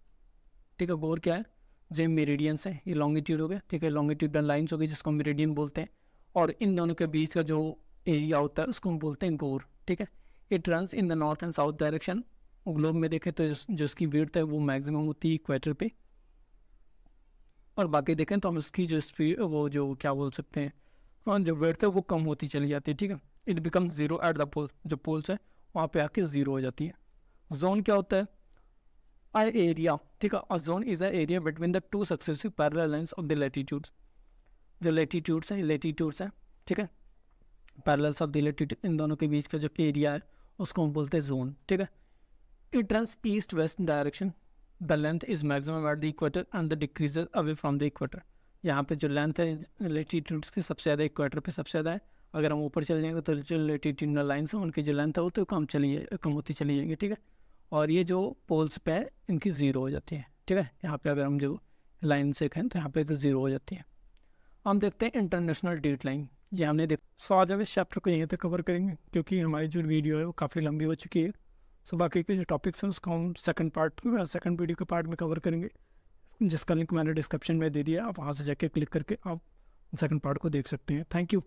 ठीक है। गोर क्या है, जो मेरिडियंस है, ये लॉन्गिट्यूड हो गया, ठीक है, लॉन्गिट्यूडल लाइन्स हो गई जिसको मेरिडियन बोलते हैं, और इन दोनों के बीच का जो एरिया होता है उसको हम बोलते हैं गोर, ठीक है। It runs in the north and south direction. Globe में देखें तो जो इसकी विड्थ है वो मैक्सिमम होती है इक्वेटर पे, और बाकी देखें तो हम इसकी जो स्पीड वो जो क्या बोल सकते हैं, और जो विड्थ है वो कम होती चली जाती है, ठीक है। It become zero at the pole, जो पोल्स है वहाँ पे आके जीरो हो जाती है। जोन क्या होता है, आ एरिया, ठीक है। A zone is a area between the two successive parallel lines of the latitudes. जो लेटीट्यूड्स हैं, ठीक है, पैरेलल्स ऑफ द लेटीट्यूड, इन दोनों के बीच का जो एरिया है उसको हम बोलते हैं जोन, ठीक है। It runs east west direction, the length is maximum eight the equator and the decreases away from the equator. यहाँ पे जो लेंथ है लेटीट्यूड्स की सबसे ज़्यादा इक्वेटर पे सबसे ज़्यादा है। अगर हम ऊपर चले जाएंगे तो जो लेटीट्यूडनल लाइन्स हैं उनकी जो लेंथ है वो तो कम होती चली जाएगी, ठीक है। और ये जो पोल्स पे है इनकी ज़ीरो हो जाती है, ठीक है। यहाँ पे अगर हम जो लाइन से देखें तो यहाँ पे ज़ीरो हो जाती है। हम देखते हैं इंटरनेशनल डेट लाइन, ये हमने सो आज हम इस चैप्टर को यहीं तक कवर करेंगे क्योंकि हमारी जो वीडियो है वो काफ़ी लंबी हो चुकी है। सो बाकी के जो टॉपिक्स हैं उसको हम सेकंड वीडियो के पार्ट में कवर करेंगे, जिसका लिंक मैंने डिस्क्रिप्शन में दे दिया, आप वहाँ से जाके क्लिक करके आप सेकंड पार्ट को देख सकते हैं। Thank you.